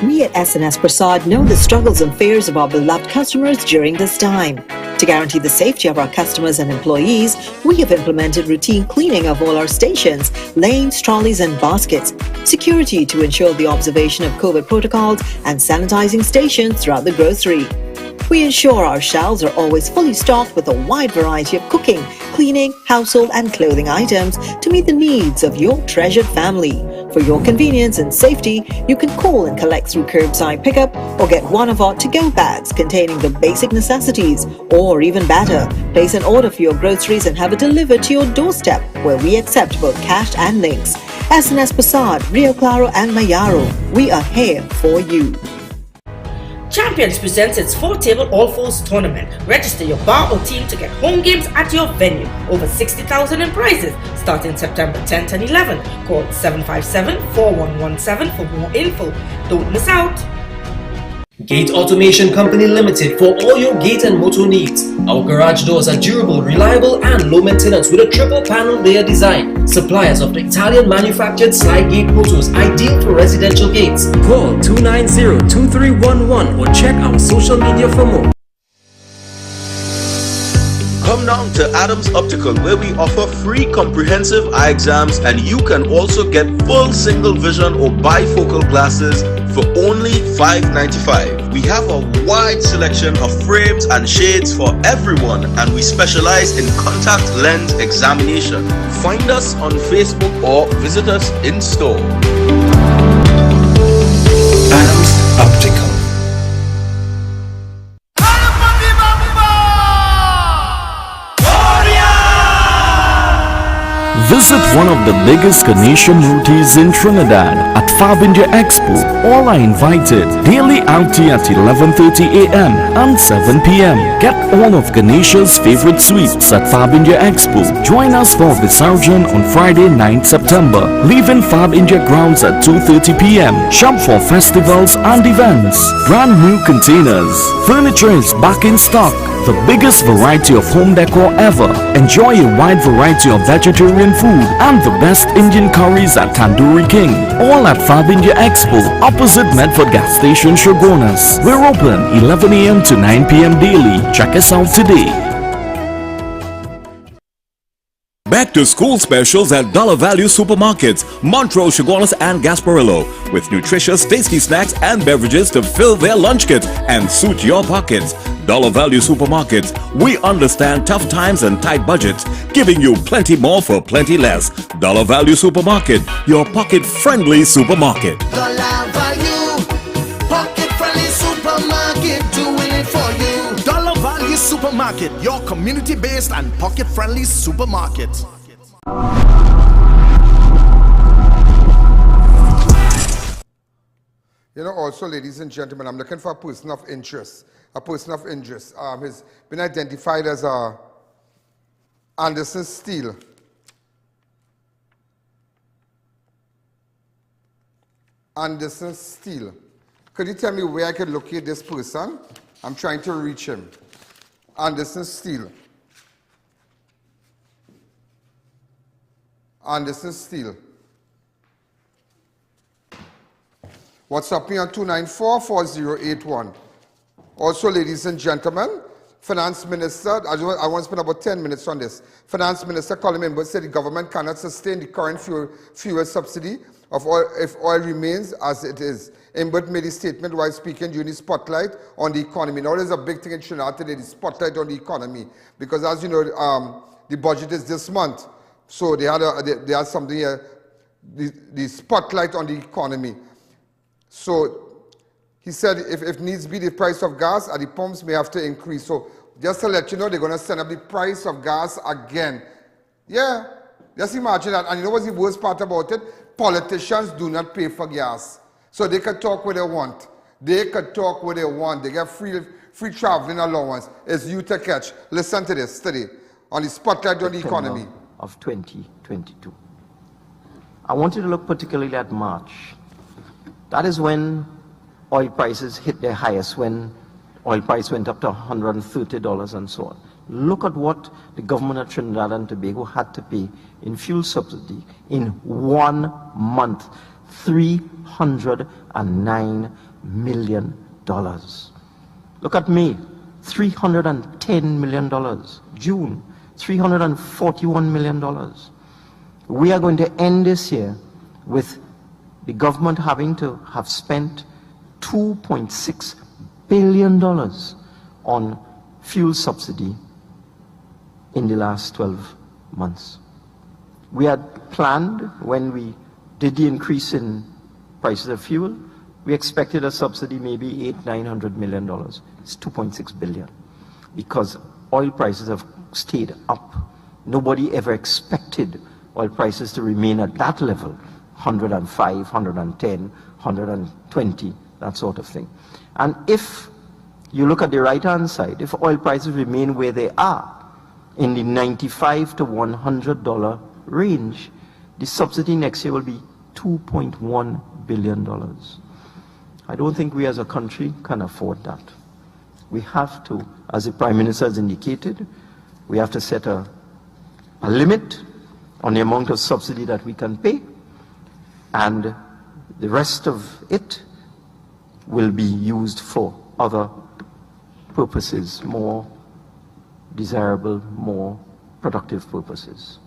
We at SNS Prasad know the struggles and fears of our beloved customers during this time. To guarantee the safety of our customers and employees, we have implemented routine cleaning of all our stations, lanes, trolleys and baskets, security to ensure the observation of COVID protocols, and sanitizing stations throughout the grocery. We ensure our shelves are always fully stocked with a wide variety of cooking, cleaning, household and clothing items to meet the needs of your treasured family. For your convenience and safety, you can call and collect through curbside pickup or get one of our to-go bags containing the basic necessities, or even better, place an order for your groceries and have it delivered to your doorstep, where we accept both cash and links. SNS Prasad, Rio Claro and Mayaro, we are here for you. Champions presents its 4-table all-fours tournament. Register your bar or team to get home games at your venue. Over 60,000 in prizes starting September 10th and 11th. Call 757-4117 for more info. Don't miss out. Gate Automation Company Limited for all your gate and motor needs. Our garage doors are durable, reliable and low maintenance with a triple panel layer design. Suppliers of the Italian manufactured slide gate motors, ideal for residential gates. Call 290-2311 or check our social media for more. Come down to Adams Optical, where we offer free comprehensive eye exams, and you can also get full single vision or bifocal glasses for only $5.95. We have a wide selection of frames and shades for everyone, and we specialize in contact lens examination. Find us on Facebook or visit us in store. Adams Optical. Visit one of the biggest Ganesha Murtis in Trinidad at Fabindia Expo. All are invited. Daily outing at 11:30 a.m. and 7 p.m. Get all of Ganesha's favorite sweets at Fabindia Expo. Join us for Visarjan on Friday 9th September. Leaving Fabindia grounds at 2:30 p.m. Shop for festivals and events. Brand new containers. Furniture is back in stock. The biggest variety of home decor ever. Enjoy a wide variety of vegetarian food and the best Indian curries at Tandoori King. All at Fabindia Expo, opposite Medford Gas Station, Shogunas. We're open 11 a.m. to 9 p.m. daily. Check us out today. Back to school specials at Dollar Value Supermarkets, Montrose, Shogunas and Gasparillo, with nutritious, tasty snacks and beverages to fill their lunch kit and suit your pockets. Dollar Value Supermarkets, we understand tough times and tight budgets, giving you plenty more for plenty less. Dollar Value Supermarket, your pocket-friendly supermarket. Dollar Value, pocket-friendly supermarket, doing it for you. Dollar Value Supermarket, your community-based and pocket-friendly supermarket. You know, also, ladies and gentlemen, I'm looking for a person of interest. A person of interest. He's been identified as Anderson Steel. Anderson Steel. Could you tell me where I could locate this person? I'm trying to reach him. Anderson Steele. Anderson Steele. WhatsApp me on 294-4081. Also, ladies and gentlemen, Finance Minister, I want to spend about 10 minutes on this. Finance Minister Colin Imber said the government cannot sustain the current fuel subsidy of oil if oil remains as it is. Imber made a statement while speaking during the spotlight on the economy. Now, there's a big thing in Trinidad today, the spotlight on the economy, because as you know, the budget is this month. So they had something here, the spotlight on the economy. So he said if needs be, the price of gas at the pumps may have to increase. So just to let you know, they're going to send up the price of gas again. Yeah, just imagine that. And you know what's the worst part about it? Politicians do not pay for gas. So they can talk what they want. They can talk what they want. They get free traveling allowance. It's you to catch. Listen to this study on the spotlight on the economy. Of 2022. I want you to look particularly at March. That is when oil prices hit their highest, when oil price went up to $130 and so on. Look at what the government of Trinidad and Tobago had to pay in fuel subsidy in 1 month. $309 million. Look at May, $310 million. June, $341 million. We are going to end this year with the government having to have spent $2.6 billion on fuel subsidy in the last 12 months. We had planned, when we did the increase in prices of fuel, we expected a subsidy maybe $800–900 million. It's $2.6 billion because oil prices have stayed up. Nobody ever expected oil prices to remain at that level, 105, 110, 120, that sort of thing. And if you look at the right-hand side, if oil prices remain where they are, in the $95 to $100 range, the subsidy next year will be $2.1 billion. I don't think we as a country can afford that. We have to, as the Prime Minister has indicated, we have to set a limit on the amount of subsidy that we can pay, and the rest of it will be used for other purposes, more desirable, more productive purposes.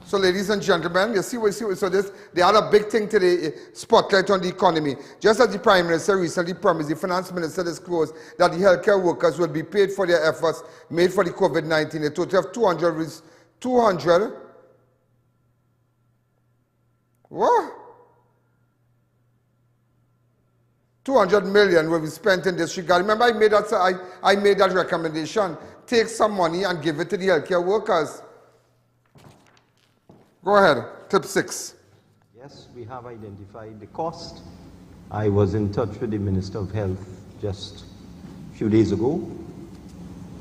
So, ladies and gentlemen, you see, they had a big thing today, spotlight on the economy. Just as the Prime Minister recently promised, the Finance Minister disclosed that the healthcare workers will be paid for their efforts made for the COVID-19. A total of 200 million will be spent in this regard. Remember, I made that recommendation. Take some money and give it to the healthcare workers. Go ahead, tip 6. Yes, we have identified the cost. I was in touch with the Minister of Health just a few days ago.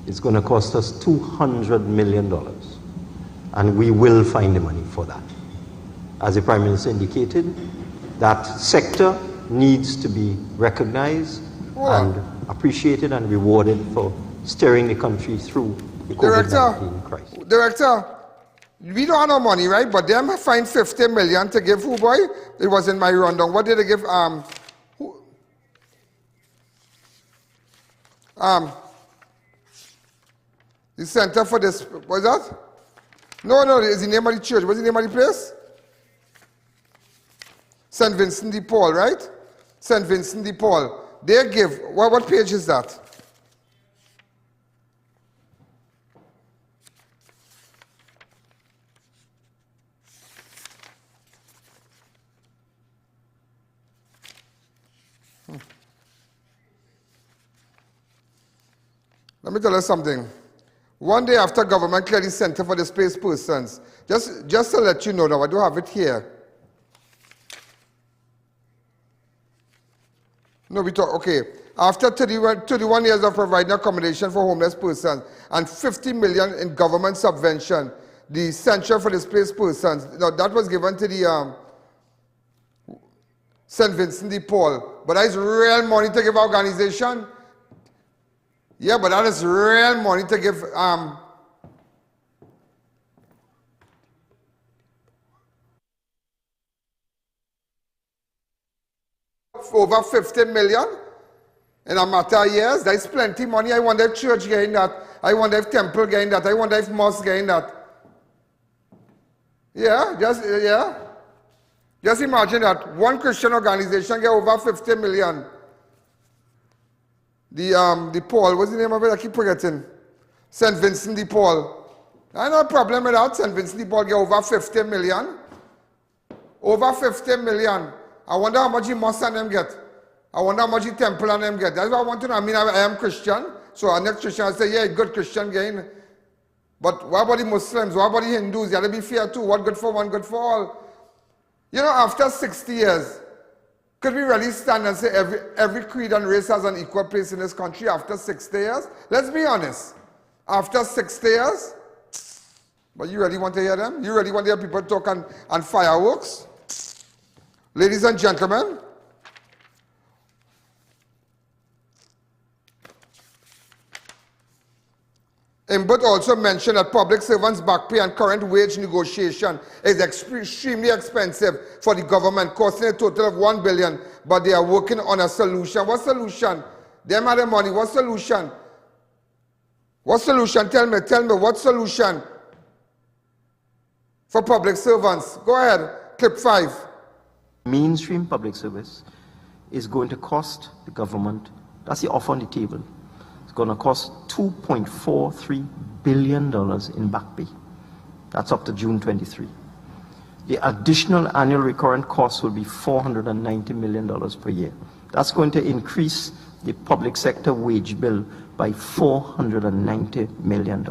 It's going to cost us $200 million, and we will find the money for that. As the Prime Minister indicated, that sector needs to be recognized and appreciated and rewarded for steering the country through the COVID-19 crisis. Director, we don't have no money, right? But them find $50 million to give who, boy? It was in my rundown. What did they give? The center for this, what's that? No, it's the name of the church. What's the name of the place? St. Vincent de Paul, right? St. Vincent de Paul. They give, what page is that? Let me tell you something. One day after government cleared the Center for Displaced Persons, just to let you know now, I do have it here. No, we talk, okay. After 31 years of providing accommodation for homeless persons and $50 million in government subvention, the Center for Displaced Persons, now that was given to the, St. Vincent de Paul. But that is real money to give organization. Yeah, but that is real money to give over 50 million in a matter of years. That is plenty money. I wonder if church getting that. I wonder if temple getting that. I wonder if mosque getting that. Yeah, just imagine that one Christian organization get over 50 million. The Paul, what's the name of it? I keep forgetting. St. Vincent de Paul. I have no problem with that. St. Vincent de Paul get over 50 million. Over 50 million. I wonder how much the mosque and them get. I wonder how much the temple and them get. That's what I want to know. I mean, I am Christian. So our next Christian, I say, yeah, good Christian gain. But what about the Muslims? What about the Hindus? You have to be fair too. What good for one, good for all. You know, after 60 years, could we really stand and say every creed and race has an equal place in this country after 60 years? Let's be honest. After 60 years? But you really want to hear them? You really want to hear people talk and fireworks? Ladies and gentlemen, Imbut also mentioned that public servants' back pay and current wage negotiation is extremely expensive for the government, costing a total of $1 billion, but they are working on a solution. What solution? Them have the money. What solution? What solution? Tell me, what solution for public servants? Go ahead, clip 5. Mainstream public service is going to cost the government, that's the offer on the table, it's going to cost $2.43 billion in back pay. That's up to June 23. The additional annual recurrent cost will be $490 million per year. That's going to increase the public sector wage bill by $490 million.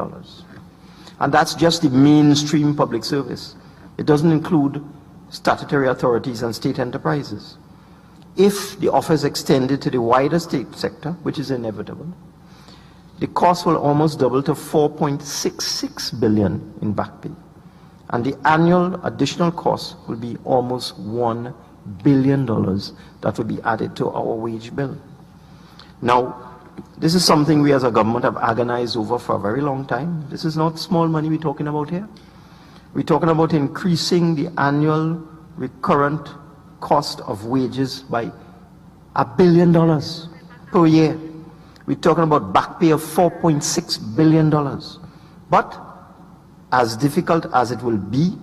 And that's just the mainstream public service. It doesn't include statutory authorities and state enterprises. If the offer is extended to the wider state sector, which is inevitable, the cost will almost double to $4.66 billion in back pay. And the annual additional cost will be almost $1 billion that will be added to our wage bill. Now, this is something we as a government have agonized over for a very long time. This is not small money we're talking about here. We're talking about increasing the annual recurrent cost of wages by $1 billion per year. We're talking about back pay of $4.6 billion. But as difficult as it will be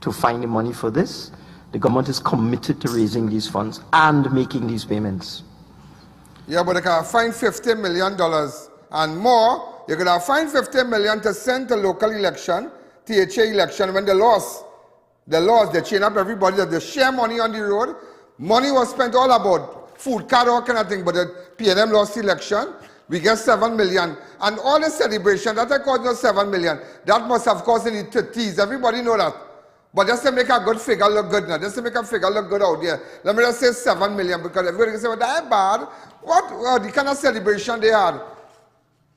to find the money for this, the government is committed to raising these funds and making these payments. Yeah, but they can find $50 million and more. You could have fined $50 million to send to local election, THA election, when they lost. They chain up everybody, that they share money on the road. Money was spent all about food card, all kind of thing, but the PNM lost the election. We get 7 million. And all the celebration, that cost not 7 million. That must have cost in the 30s. Everybody know that. But just to make a good figure look good now, just to make a figure look good out there, let me just say 7 million, because everybody can say, well, that bad. What the kind of celebration they had?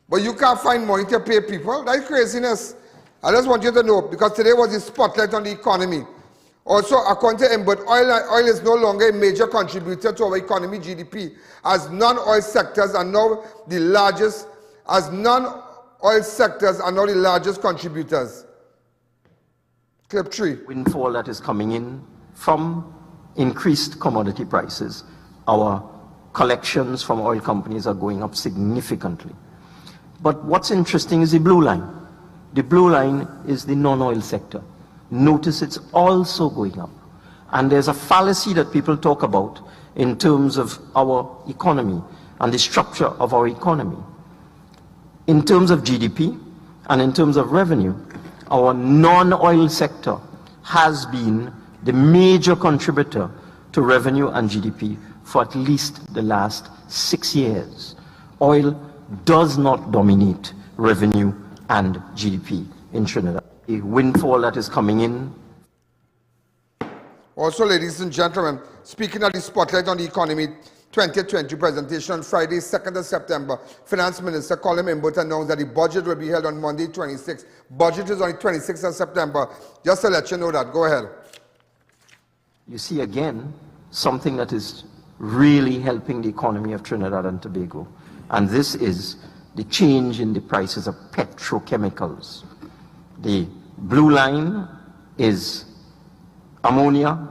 But you can't find money to pay people? That's craziness. I just want you to know, because today was the spotlight on the economy. Also, according to him, but oil is no longer a major contributor to our economy GDP, as non-oil sectors are now the largest, contributors. Clip 3. Windfall that is coming in from increased commodity prices. Our collections from oil companies are going up significantly. But what's interesting is the blue line. The blue line is the non-oil sector. Notice it's also going up. And there's a fallacy that people talk about in terms of our economy and the structure of our economy. In terms of GDP and in terms of revenue, our non-oil sector has been the major contributor to revenue and GDP for at least the last 6 years. Oil does not dominate revenue and GDP in Trinidad. A windfall that is coming in. Also, ladies and gentlemen, speaking of the spotlight on the economy 2020 presentation on Friday, 2nd of September, Finance Minister Colin Imbut announced that the budget will be held on Monday, 26th. Budget is on the 26th of September. Just to let you know that. Go ahead. You see again, something that is really helping the economy of Trinidad and Tobago. And this is the change in the prices of petrochemicals. The blue line is ammonia,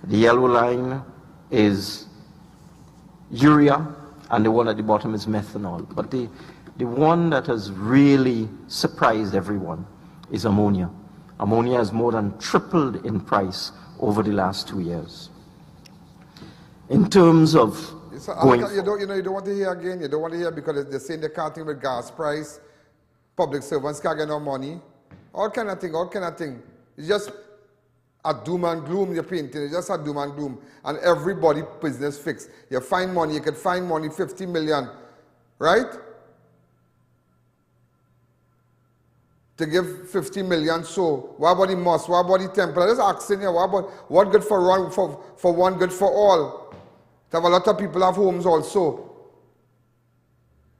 the yellow line is urea, and the one at the bottom is methanol. But the one that has really surprised everyone is ammonia. Ammonia has more than tripled in price over the last 2 years. In terms of going... You don't want to hear again, you don't want to hear because they're saying they can't think with gas price, public servants can't get no money, all kind of thing. It's just a doom and gloom you're painting, it's just a doom and gloom. And everybody business fixed. You find money, you could find money, 50 million, right? To give 50 million, so what about the mosque, what about the temple? I'm just asking you, what good for one, good for all? To have a lot of people have homes also.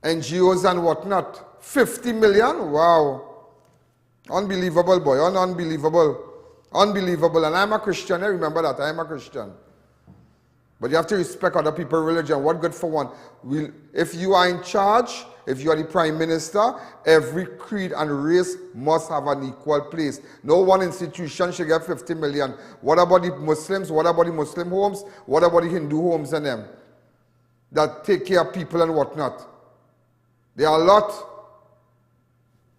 NGOs and whatnot. 50 million? Wow. Unbelievable, boy. Unbelievable. Unbelievable. And I'm a Christian. I remember that. I'm a Christian. But you have to respect other people's religion. What good for one? If you are in charge, if you are the prime minister, every creed and race must have an equal place. No one institution should get 50 million. What about the Muslims? What about the Muslim homes? What about the Hindu homes and them? That take care of people and whatnot. There are a lot.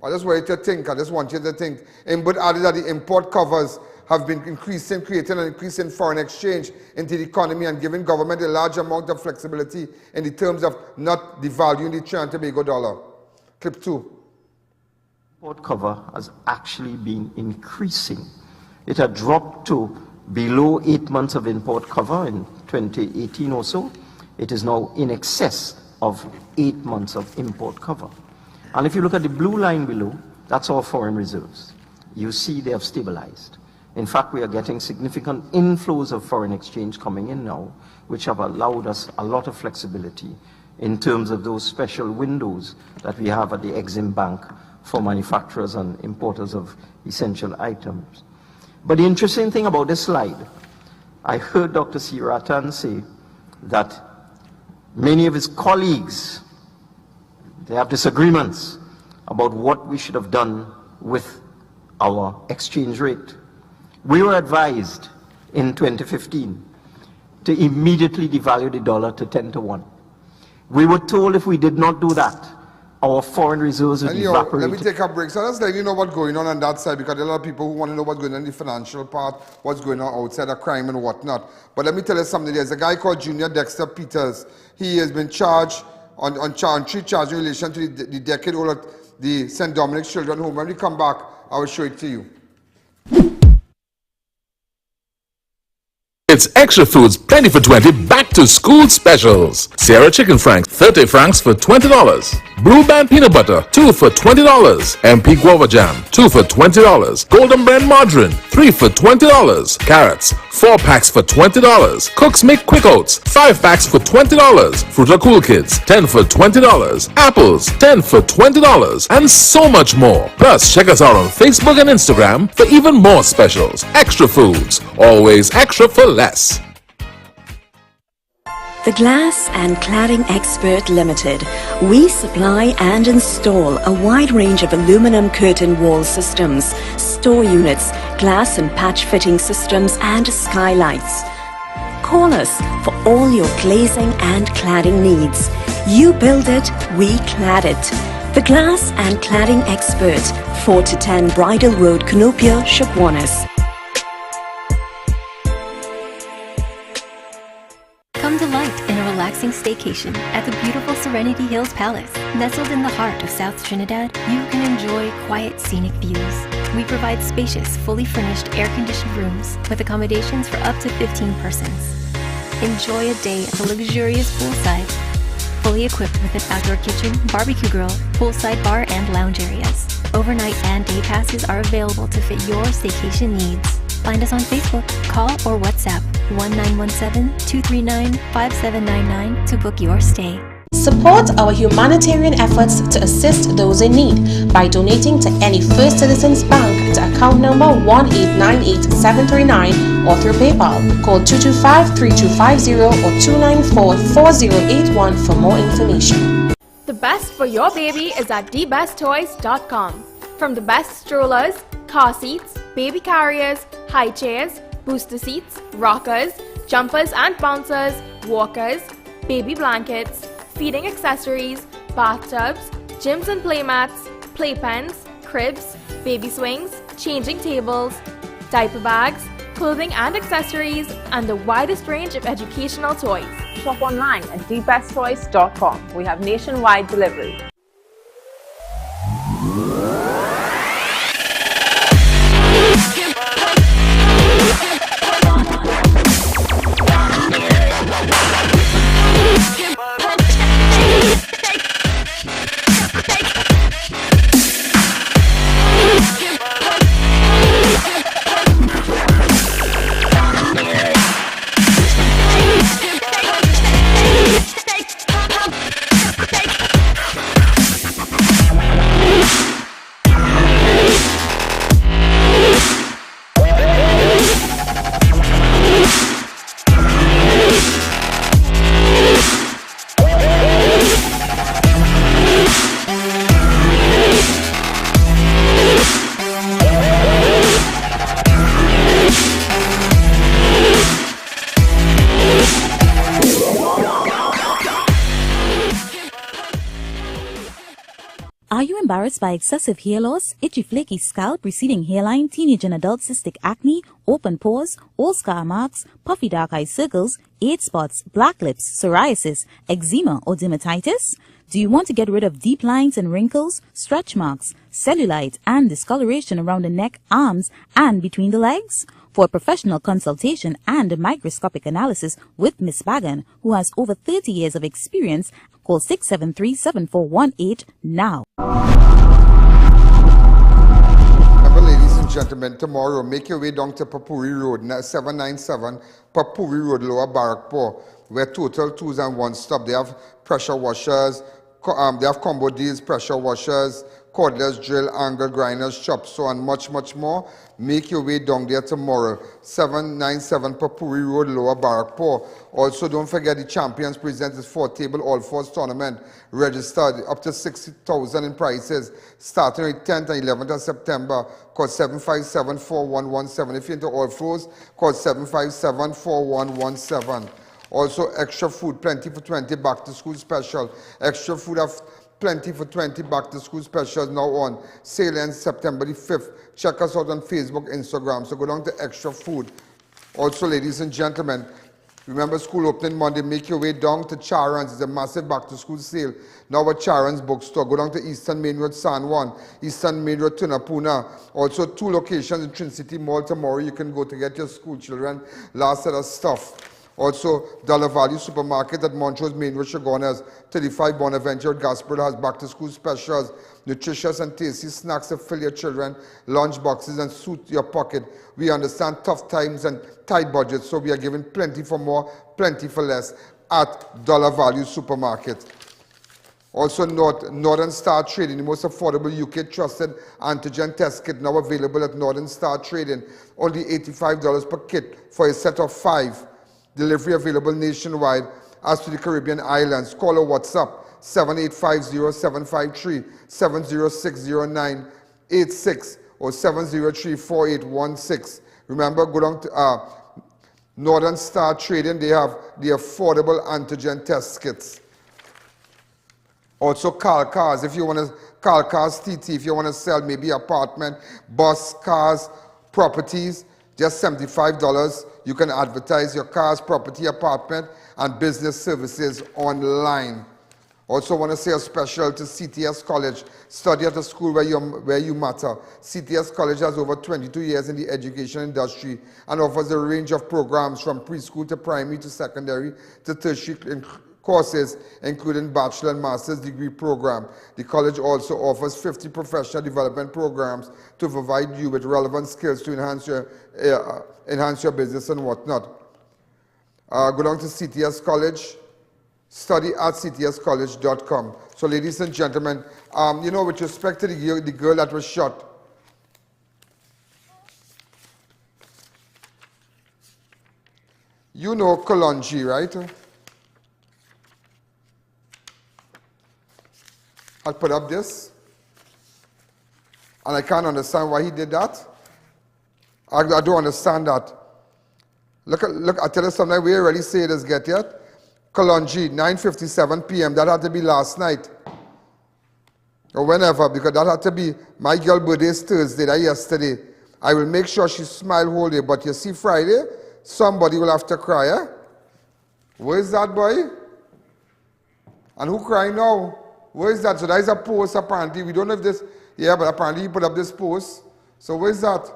I just want you to think. I just want you to think. But added that the import covers have been increasing, creating an increase in foreign exchange into the economy and giving government a large amount of flexibility in the terms of not devaluing the Trinidad and Tobago dollar. Clip 2. Import cover has actually been increasing. It had dropped to below 8 months of import cover in 2018 or so. It is now in excess of 8 months of import cover. And if you look at the blue line below, that's our foreign reserves. You see they have stabilized. In fact, we are getting significant inflows of foreign exchange coming in now, which have allowed us a lot of flexibility in terms of those special windows that we have at the Exim Bank for manufacturers and importers of essential items. But the interesting thing about this slide, I heard Dr. Siratan say that many of his colleagues, they have disagreements about what we should have done with our exchange rate. We were advised in 2015 to immediately devalue the dollar to 10 to 1. We were told if we did not do that, our foreign reserves would evaporate. Let me take a break. So let's let you know what's going on that side, because there are a lot of people who want to know what's going on in the financial part, what's going on outside of crime and whatnot. But let me tell you something. There's a guy called Junior Dexter Peters. He has been charged on 3 charges in relation to the decade-old the St. Dominic's Children's Home. When we come back, I will show it to you. It's Extra Foods Plenty for 20 back to school specials. Sierra Chicken Franks, 30 francs for $20. Blue Band Peanut Butter, 2 for $20. MP Guava Jam, 2 for $20. Golden Blend Margarine, 3 for $20. Carrots, 4 packs for $20. Cook's Make Quick Oats, 5 packs for $20. Fruita Cool Kids, 10 for $20. Apples, 10 for $20. And so much more. Plus, check us out on Facebook and Instagram for even more specials. Extra Foods, always extra for less. The Glass and Cladding Expert Limited. We supply and install a wide range of aluminum curtain wall systems, store units, glass and patch fitting systems and skylights. Call us for all your glazing and cladding needs. You build it, we clad it. The Glass and Cladding Expert, 4 to 10 Bridal Road, Canopia, Shipwanis. Come delight in a relaxing staycation at the beautiful Serenity Hills Palace. Nestled in the heart of South Trinidad, you can enjoy quiet, scenic views. We provide spacious, fully furnished, air-conditioned rooms with accommodations for up to 15 persons. Enjoy a day at the luxurious poolside, fully equipped with an outdoor kitchen, barbecue grill, poolside bar, and lounge areas. Overnight and day passes are available to fit your staycation needs. Find us on Facebook, call or WhatsApp 1917-239-5799 to book your stay. Support our humanitarian efforts to assist those in need by donating to any First Citizens Bank to account number 1898739 or through PayPal. Call 225-3250 or 294-4081 for more information. The best for your baby is at thebesttoys.com. From the best strollers, car seats, baby carriers, high chairs, booster seats, rockers, jumpers and bouncers, walkers, baby blankets, feeding accessories, bathtubs, gyms and playmats, playpens, cribs, baby swings, changing tables, diaper bags, clothing and accessories, and the widest range of educational toys. Shop online at thebesttoys.com. We have nationwide delivery. Are you embarrassed by excessive hair loss, itchy flaky scalp, receding hairline, teenage and adult cystic acne, open pores, old scar marks, puffy dark eye circles, age spots, black lips, psoriasis, eczema or dermatitis? Do you want to get rid of deep lines and wrinkles, stretch marks, cellulite and discoloration around the neck, arms and between the legs? For a professional consultation and a microscopic analysis with Miss Bagan, who has over 30 years of experience, call 673-7418 now. Remember, ladies and gentlemen, tomorrow, make your way down to Papuri Road, 797 Papuri Road, Lower Barrackpore, where Total 2s and 1 stop. They have pressure washers, they have combo deals, pressure washers, cordless drill, angle grinders, chop saw, and much, much more. Make your way down there tomorrow, 797 Papuri Road, Lower Barrackpore. Also, don't forget the Champions presents his 4-table all-fours tournament. Registered up to $60,000 in prizes, starting on 10th and 11th of September. Call 757-4117. If you're into all-fours, call 757-4117. Also, extra food, plenty for 20, back to school special. Extra food of plenty for 20 back to school specials now on sale ends September the 5th. Check us out on Facebook, Instagram. So go down to Extra Food. Also, ladies and gentlemen, remember school opening Monday. Make your way down to Charon's. It's a massive back to school sale now at Charon's bookstore. Go down to Eastern Main Road, San Juan, Eastern Main Road, Tunapuna. Also 2 locations in Trin City Mall tomorrow. You can go to get your school children last set of stuff. Also, Dollar Value Supermarket at Montrose Main Road, Chagonas, 35 Bonaventure at Gasper has back to school specials, nutritious and tasty snacks to fill your children, lunch boxes and suit your pocket. We understand tough times and tight budgets, so we are giving plenty for more, plenty for less at Dollar Value Supermarket. Also note, Northern Star Trading, the most affordable UK trusted antigen test kit now available at Northern Star Trading. Only $85 per kit for a set of 5. Delivery available nationwide. As to the Caribbean islands, call or WhatsApp 7850-753-7060986 or 703-4816. Remember, go down to Northern Star Trading. They have the affordable antigen test kits. Also, cars. If you want to cars, TT, if you want to sell maybe apartment, bus, cars, properties, just $75. You can advertise your cars, property, apartment, and business services online. Also want to say a special to CTS College. Study at a school where you matter. CTS College has over 22 years in the education industry and offers a range of programs from preschool to primary to secondary to tertiary courses, including bachelor and master's degree program. The college also offers 50 professional development programs to provide you with relevant skills to enhance your business and whatnot. Go down to CTS College study at ctscollege.com. So ladies and gentlemen, you know, with respect to the girl that was shot, you know Kolonji, right? I'll put up this. And I can't understand why he did that. I don't understand that. Look, I tell you something, we already say this get yet. Kolonji, 9:57 p.m. That had to be last night. Or whenever, because that had to be my girl birthday's Thursday, that yesterday. I will make sure she smile whole day. But you see Friday, somebody will have to cry, eh? Where is that boy? And who crying now? Where is that? So that is a post apparently. We don't know if this, yeah, but apparently he put up this post. So where is that?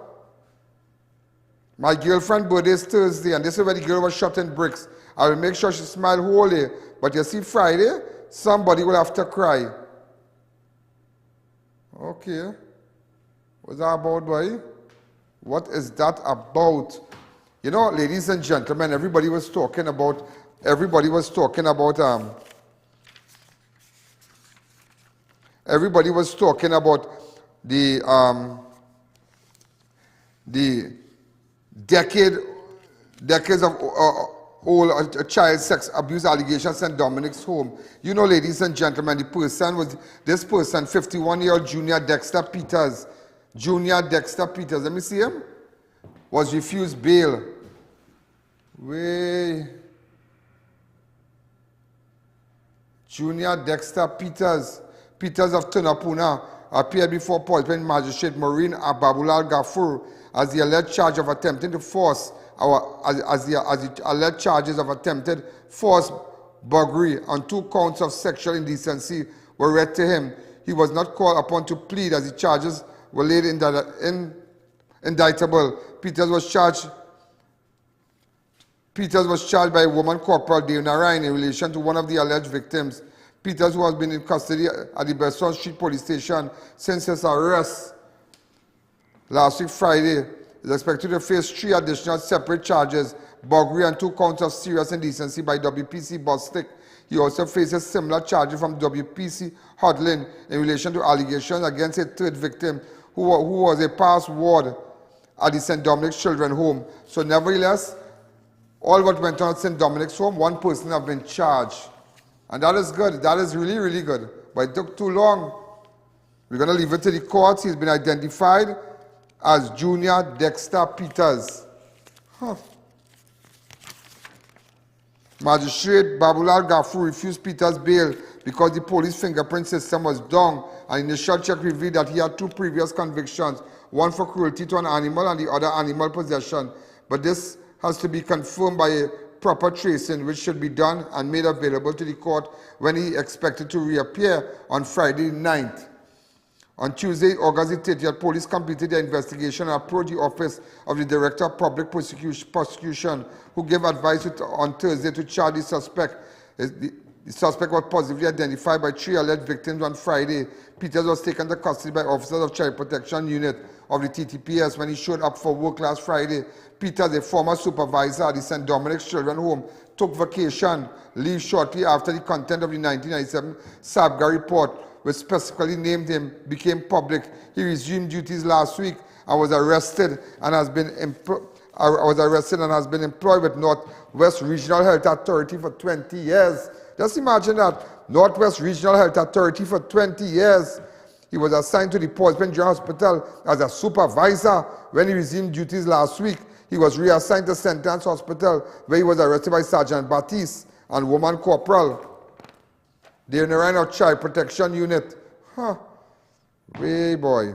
My girlfriend's birthday is Thursday, and this is where the girl was shot in bricks. I will make sure she smile whole day. But you see Friday, somebody will have to cry. Okay. What's that about, boy? What is that about? You know, ladies and gentlemen, everybody was talking about the decades of old child sex abuse allegations in Dominic's home. You know, ladies and gentlemen, this person, 51-year-old Junior Dexter Peters. Junior Dexter Peters, let me see him. Was refused bail. Junior Dexter Peters of Tunapuna, appeared before Portland Magistrate Maureen Babulal Gafur as the alleged charge of attempting to force as the alleged charges of attempted forced burglary on 2 counts of sexual indecency were read to him. He was not called upon to plead as the charges were laid indictable. Peters was charged by a woman corporal, Dana Ryan, in relation to one of the alleged victims. Peters, who has been in custody at the Besson Street Police Station since his arrest last week Friday, is expected to face 3 additional separate charges, burglary and 2 counts of serious indecency by WPC Bostic. He also faces similar charges from WPC Hodlin in relation to allegations against a 3rd victim who was a past ward at the St. Dominic's Children's Home. So nevertheless, all what went on at St. Dominic's Home, 1 person has been charged. And that is good. That is really, really good. But it took too long. We're going to leave it to the courts. He's been identified as Junior Dexter Peters. Magistrate Babulal Gafur refused Peters bail because the police fingerprint system was down. An initial check revealed that he had 2 previous convictions, one for cruelty to an animal and the other animal possession. But this has to be confirmed by a proper tracing, which should be done and made available to the court when he expected to reappear on Friday 9th. On Tuesday, August 30th, police completed their investigation and approached the office of the Director of Public Prosecution, who gave advice on Thursday to charge the suspect. The suspect was positively identified by 3 alleged victims on Friday. Peters was taken to custody by officers of Child Protection Unit of the TTPS when he showed up for work last Friday. Peters, a former supervisor at the St. Dominic's Children's Home, took vacation leave shortly after the content of the 1997 SABGA report, which specifically named him, became public. He resumed duties last week and was arrested and has been employed with Northwest Regional Health Authority for 20 years. Just imagine that. Northwest Regional Health Authority for 20 years. He was assigned to the Portsmouth General Hospital as a supervisor. When he resumed duties last week, he was reassigned to St. Anne's Hospital, where he was arrested by Sergeant Baptiste and woman corporal. They're in the line of Child Protection Unit. Way boy.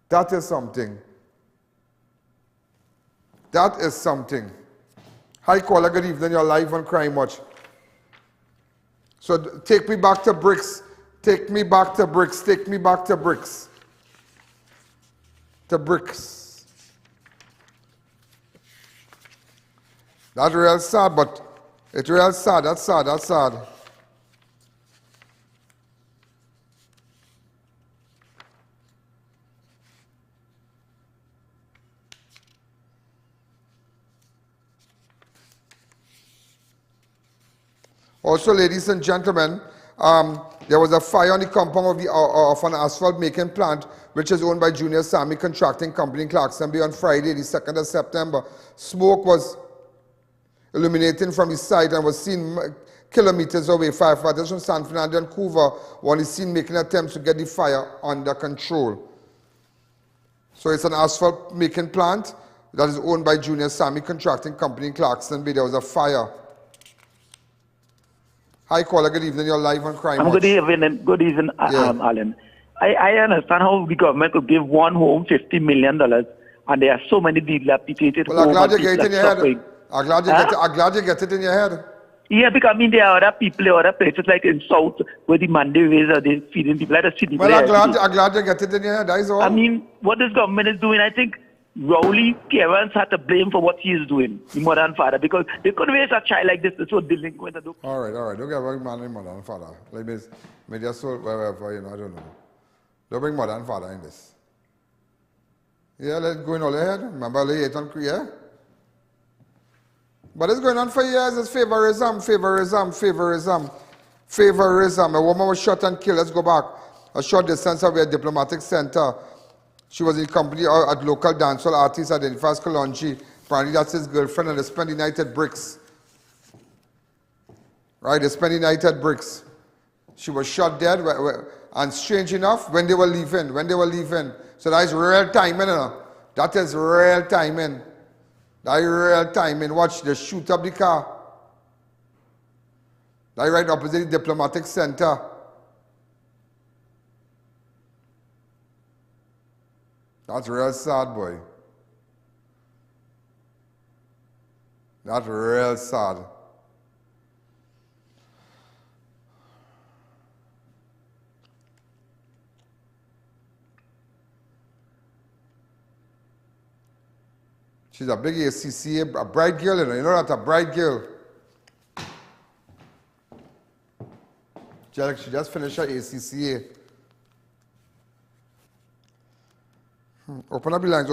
That is something. That is something. Hi, caller, good evening. You're live on Crime Watch. So take me back to bricks. Take me back to bricks. Take me back to bricks. To bricks. That's real sad, but it's real sad. That's sad. That's sad. Also, ladies and gentlemen, there was a fire on the compound of an asphalt making plant which is owned by Junior Sammy Contracting Company in Clarkson Bay on Friday, the 2nd of September. Smoke was illuminating from the site and was seen kilometers away. Firefighters from San Fernando and Couva were on the scene making attempts to get the fire under control. So it's an asphalt making plant that is owned by Junior Sammy Contracting Company in Clarkson Bay. There was a fire. Hi, caller. Good evening. You're live on Crime Watch. Good evening, Alan. I understand how the government could give one home $50 million, and there are so many dilapidated homes. Well, I'm glad you get it in your head. I'm glad you get it in your head. Yeah, because I mean there are other people, there are other places like in South where the Monday are they feeding people like the city. Well, I'm glad you get it in your head. That is all. I mean, what this government is doing, I think Rowley parents had to blame for what he is doing, the mother and father, because they could raise a child like this, so delinquent. All right. Don't get about man and mother and father. Like this, maybe just so wherever, I don't know. Don't bring mother and father in this. Yeah, let's go in all ahead. Remember, they hate on yeah? But it's going on for years. It's favorism. A woman was shot and killed. Let's go back. A short distance away at Diplomatic Center. She was in company at local dancehall artist identified as Kolonji. Apparently that's his girlfriend, and they spent the night at brix. Right, they spent the night at brix. She was shot dead, and strange enough, when they were leaving. So that is real timing, you know. That is real timing. Watch, they shoot up the car. That right opposite the Diplomatic Center. That's real sad, boy. That's real sad. She's a big ACCA, a bright girl, you know that, a bright girl. She just finished her ACCA. Open up the lines,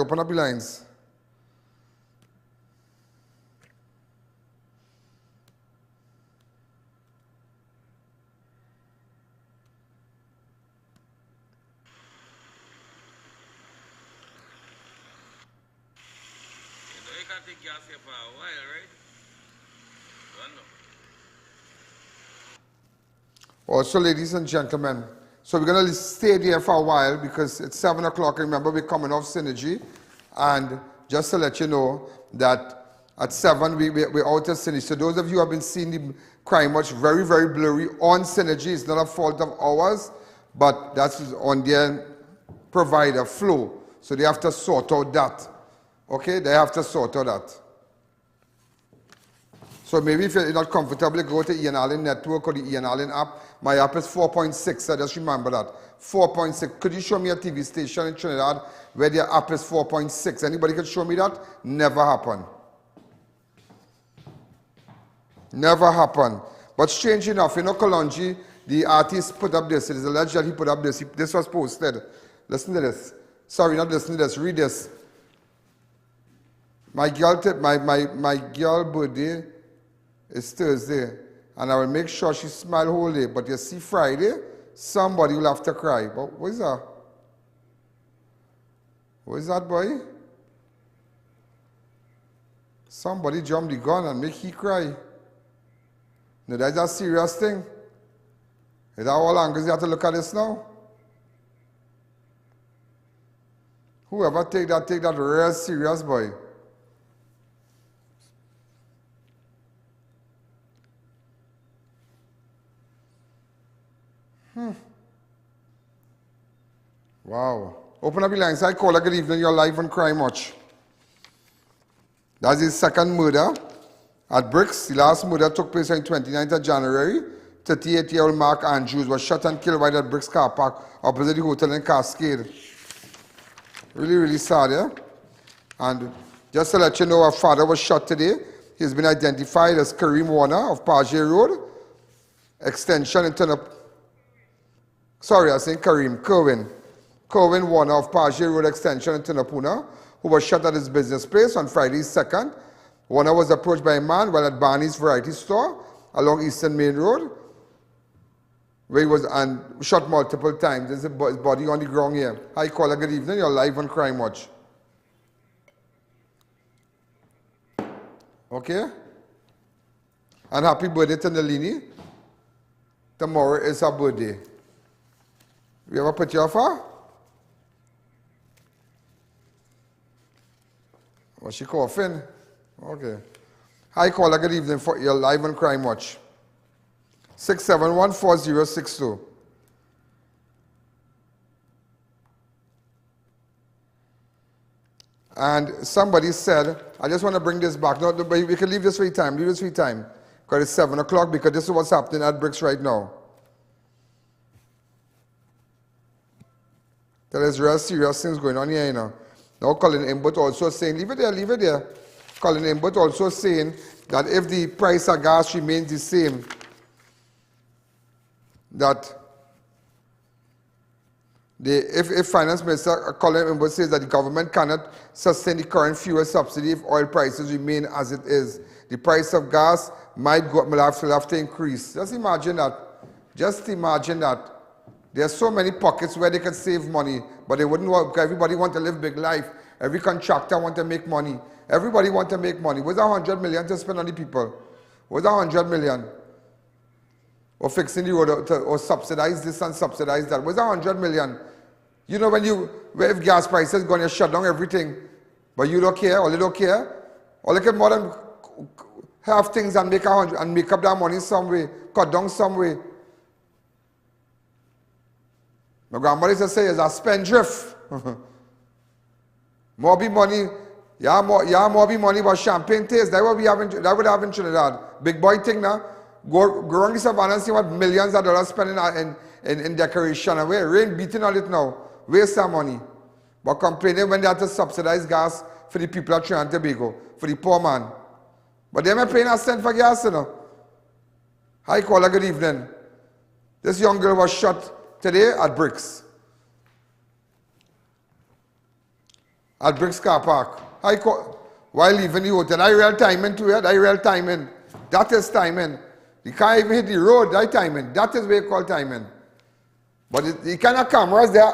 Also, ladies and gentlemen, so we're going to stay there for a while because it's 7 o'clock. Remember, we're coming off Synergy. And just to let you know that at 7, we're out of Synergy. So those of you who have been seeing the Crime Watch very, very blurry on Synergy, it's not a fault of ours, but that's on their provider, Flow. So they have to sort out that. Okay? They have to sort out that. So maybe if you're not comfortable, go to I.A.N Network or the I.A.N app. My app is 4.6, so just remember that. 4.6. Could you show me a TV station in Trinidad where their app is 4.6? Anybody could show me that? Never happened. Never happened. But strange enough, you know, Kolonji, the artist put up this. It is alleged that he put up this. This was posted. Listen to this. Sorry, not listen to this. Read this. My girl birthday is Thursday, and I will make sure she smile whole day. But you see, Friday, somebody will have to cry. But what is that? What is that, boy? Somebody jumped the gun and make he cry. No, that's a serious thing. Is that all angles you have to look at this now? Whoever take that real serious, boy. Wow. Open up your lines. Hi, caller. Good evening. You're live on Crime Watch. That's his second murder at brix. The last murder took place on 29th of January. 38-year-old Mark Andrews was shot and killed right at brix car park opposite the hotel in Cascade. Really, really sad, yeah? And just to let you know, our father was shot today. He's been identified as Kareem Warner of Page Road. Extension and turn up. Sorry, I was saying Kareem. Kerwin Warner of Page Road Extension in Tunapuna, who was shot at his business place on Friday 2nd. Warner was approached by a man while at Barney's Variety Store along Eastern Main Road, where he was shot multiple times. There's his body on the ground here. Hi, caller, good evening. You're live on Crime Watch. Okay? And happy birthday to Nalini. Tomorrow is her birthday. We ever put you off her? Was she coughing? Okay. Hi, caller, good evening. You're live on Crime Watch. 6714062. And somebody said, I just want to bring this back. No, but we can leave this free time. Leave this free time. Because it's 7 o'clock, because this is what's happening at Brix right now. There is real serious things going on here, you know. Now Colin Imbut also saying, leave it there. Colin Imbut also saying that if the price of gas remains the same, that if Finance Minister Colin Imbut says that the government cannot sustain the current fuel subsidy if oil prices remain as it is, the price of gas might have to increase. Just imagine that. Just imagine that. There's so many pockets where they can save money, but they wouldn't work because everybody wants to live big life. Every contractor wants to make money. Everybody wants to make money. Where's 100 million to spend on the people? Where's 100 million? Or fixing the road, or subsidize this and subsidize that. Where's 100 million? You know if gas prices going to shut down everything, but you don't care, or you don't care, or you can more than have things and make up that money some way, cut down some way. My grandmother used to say, it's a spendthrift. More be money, more be money, but champagne taste. That would have in Trinidad. Big boy thing now. Go around the savannah and see what millions of dollars spending in decoration. And rain beating on it now. Waste some money. But complaining when they have to subsidize gas for the people of Trinidad and Tobago, for the poor man. But they ain't paying a cent for gas, you know. Hi, caller, good evening. This young girl was shot today at Brix. At Brix car park. While leaving the hotel. That real timing too, yeah? That real timing. That is timing. You can't even hit the road, that timing. That is what you call timing. But the kind of cameras there.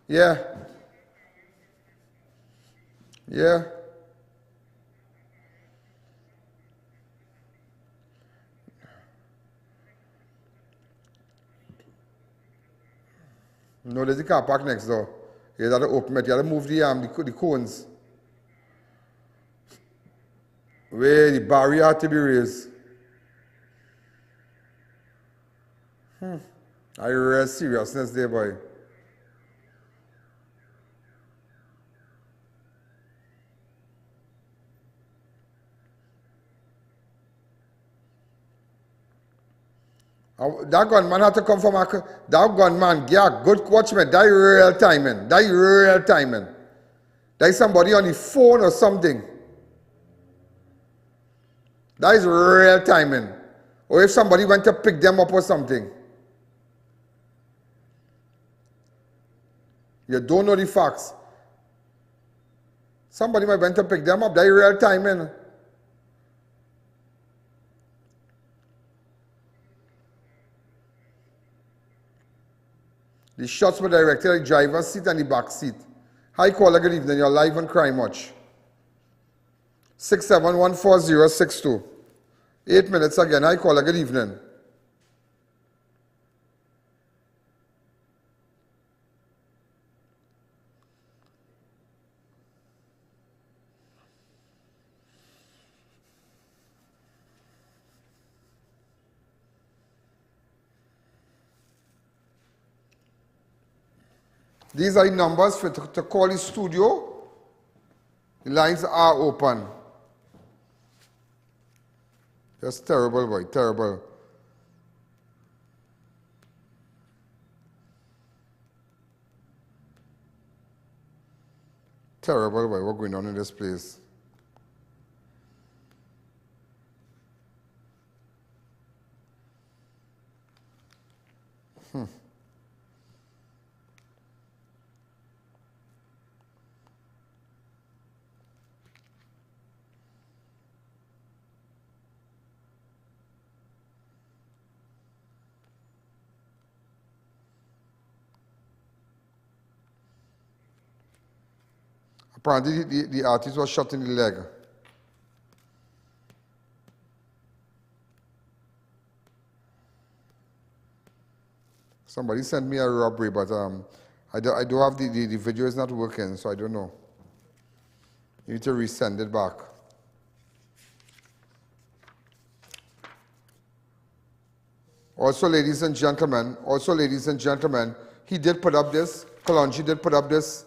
Yeah. Yeah. No, there's the car park next door. You have to open it. You have to move the cones. Where the barrier had to be raised. I real seriousness there, boy. That gunman had to come from that gunman, yeah, good watchman, that real timing. That real timing. That is somebody on the phone or something. That is real timing. Or if somebody went to pick them up or something. You don't know the facts. Somebody might went to pick them up, that is real timing. The shots were directed at the driver's seat and the back seat. Hi, caller, good evening. You're live on Crime Watch. 6714062. 8 minutes again. Hi, caller, good evening. These are the numbers to call the studio. The lines are open. Just terrible, boy, terrible. Terrible, boy, what's going on in this place? Apparently the artist was shot in the leg. Somebody sent me a robbery, but I do have the video is not working, so I don't know. You need to resend it back. Also, ladies and gentlemen, he did put up this, Kolonji did put up this.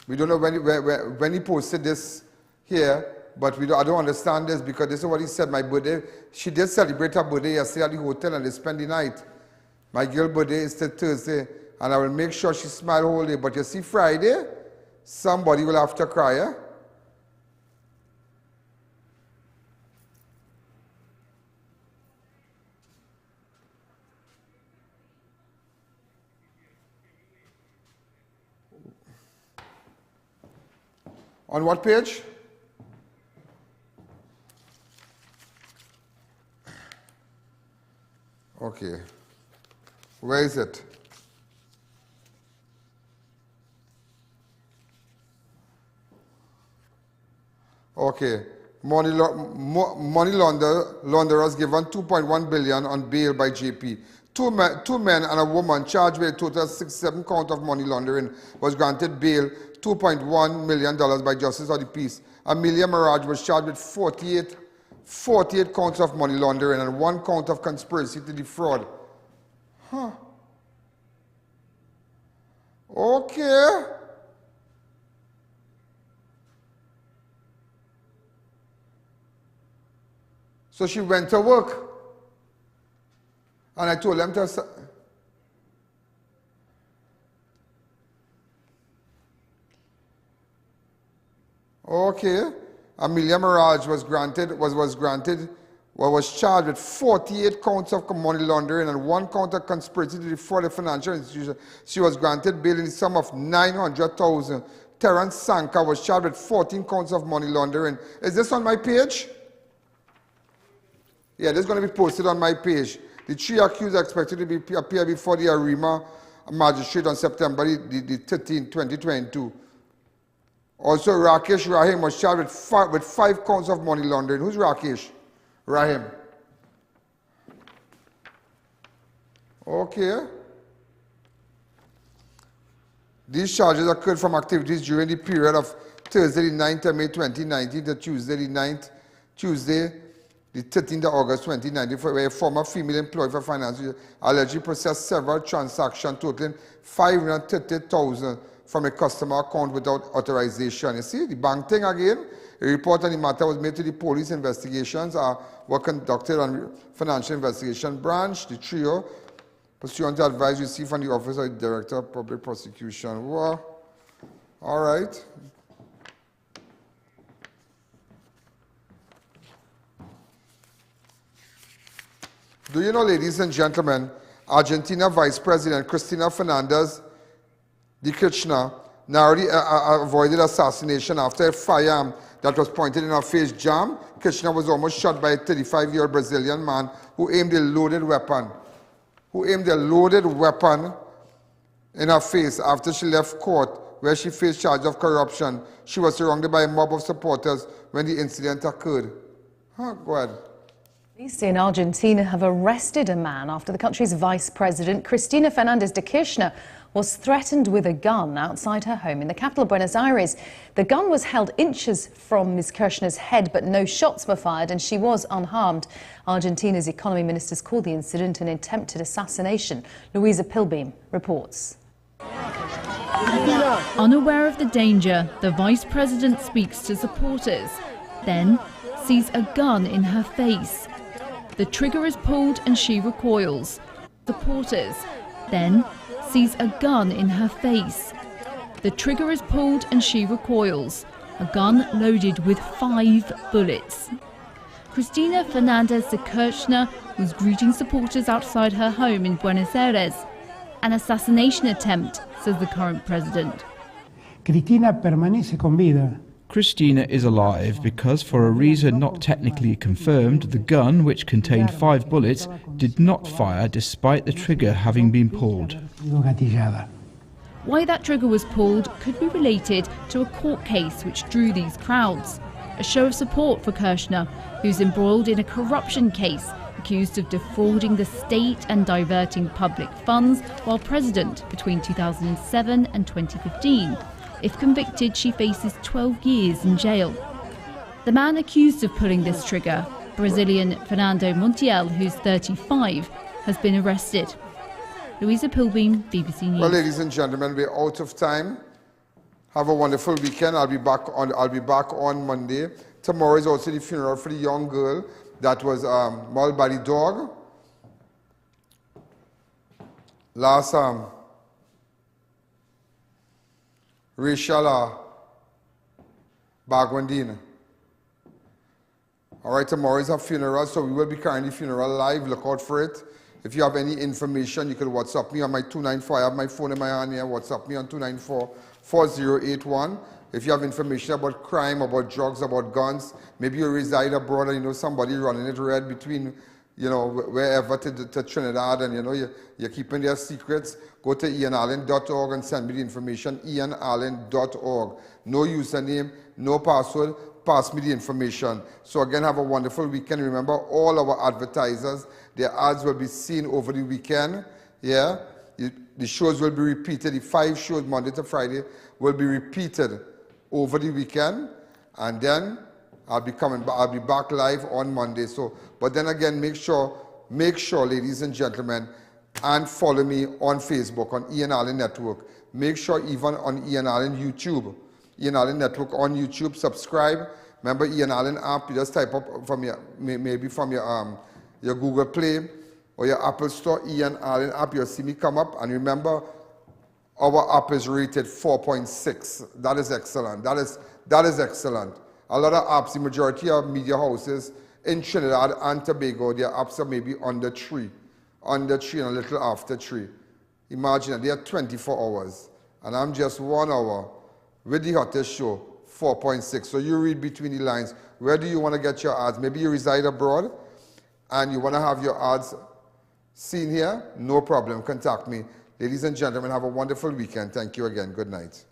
We don't know when he posted this here, but I don't understand this because this is what he said, my birthday. She did celebrate her birthday yesterday at the hotel and they spent the night. My girl's birthday is till Thursday, and I will make sure she smiles whole day. But you see, Friday, somebody will have to cry, eh? On what page? Okay. Where is it? Okay. Money launderers given 2.1 billion on bail by JP. Two men and a woman charged with a total 67 count of money laundering was granted bail $2.1 million by Justice of the Peace. Amelia Mirage was charged with 48 counts of money laundering and 1 count of conspiracy to defraud. Huh. Okay. So she went to work. And I told them to... Okay. Amelia Mirage was charged with 48 counts of money laundering and 1 count of conspiracy to defraud a financial institution. She was granted bail in the sum of $900,000. Terence Sanka was charged with 14 counts of money laundering. Is this on my page? Yeah, this is going to be posted on my page. The 3 accused are expected to appear before the Arima magistrate on September the 13th, 2022. Also, Rakesh Rahim was charged with 5 counts of money laundering. Who's Rakesh? Rahim. Okay. These charges occurred from activities during the period of Thursday the 9th of May 2019 to Tuesday the 13th of August 2019, where a former female employee for finance allegedly processed several transactions totaling $530,000 from a customer account without authorization. You see, the bank thing again. A report on the matter was made to the police. Investigations were conducted on Financial Investigation Branch. The trio, pursuant to advice received from the Office of the Director of Public Prosecution. Well, all right. Do you know, ladies and gentlemen, Argentina Vice President Cristina Fernandez de Kirchner narrowly avoided assassination after a firearm that was pointed in her face jammed. Kirchner was almost shot by a 35-year-old Brazilian man who aimed a loaded weapon. In her face after she left court, where she faced charges of corruption. She was surrounded by a mob of supporters when the incident occurred. Go ahead. Police in Argentina have arrested a man after the country's vice president, Cristina Fernandez de Kirchner, was threatened with a gun outside her home in the capital, Buenos Aires. The gun was held inches from Ms. Kirchner's head, but no shots were fired and she was unharmed. Argentina's economy ministers called the incident an attempted assassination. Louisa Pilbeam reports. Unaware of the danger, the vice president speaks to supporters, then sees a gun in her face. The trigger is pulled and she recoils. Supporters, then sees a gun in her face. The trigger is pulled and she recoils. A gun loaded with 5 bullets. Cristina Fernandez de Kirchner was greeting supporters outside her home in Buenos Aires. An assassination attempt, says the current president. Cristina permanece con vida. Cristina is alive because, for a reason not technically confirmed, the gun, which contained 5 bullets, did not fire despite the trigger having been pulled. Why that trigger was pulled could be related to a court case which drew these crowds. A show of support for Kirshner, who's embroiled in a corruption case accused of defrauding the state and diverting public funds while president between 2007 and 2015. If convicted, she faces 12 years in jail. The man accused of pulling this trigger, Brazilian Fernando Montiel, who's 35, has been arrested. Louisa Pilbeam, BBC News. Well, ladies and gentlemen, we're out of time. Have a wonderful weekend. I'll be back on Monday. Tomorrow is also the funeral for the young girl that was mauled by the dog. Last Rachel Bagwandine. All right, tomorrow is her funeral, so we will be carrying the funeral live. Look out for it. If you have any information, you can WhatsApp me on my 294. I have my phone in my hand here. WhatsApp me on 294-4081. If you have information about crime, about drugs, about guns, maybe you reside abroad and you know somebody running it red between, you know, wherever to Trinidad, and you know you're keeping their secrets, go to IANallen.org and send me the information. IANallen.org. No username, no password. Pass me the information. So again, have a wonderful weekend. Remember, all our advertisers, their ads will be seen over the weekend. Yeah, the shows will be repeated. The 5 shows Monday to Friday will be repeated over the weekend, and then I'll be back live on Monday. So, but then again, make sure, ladies and gentlemen, and follow me on Facebook on I.A.N. Allen Network. Make sure even on I.A.N. Allen YouTube. I.A.N. Allen Network on YouTube. Subscribe. Remember I.A.N. Allen app. You just type up from your your Google Play or your Apple Store. I.A.N. Allen app. You'll see me come up. And remember, our app is rated 4.6. That is excellent. That is excellent. A lot of apps, the majority of media houses in Trinidad and Tobago, their apps are maybe under 3 and a little after 3. Imagine they are 24 hours, and I'm just 1 hour with the hottest show, 4.6. So you read between the lines. Where do you want to get your ads? Maybe you reside abroad and you want to have your ads seen here? No problem. Contact me. Ladies and gentlemen, have a wonderful weekend. Thank you again. Good night.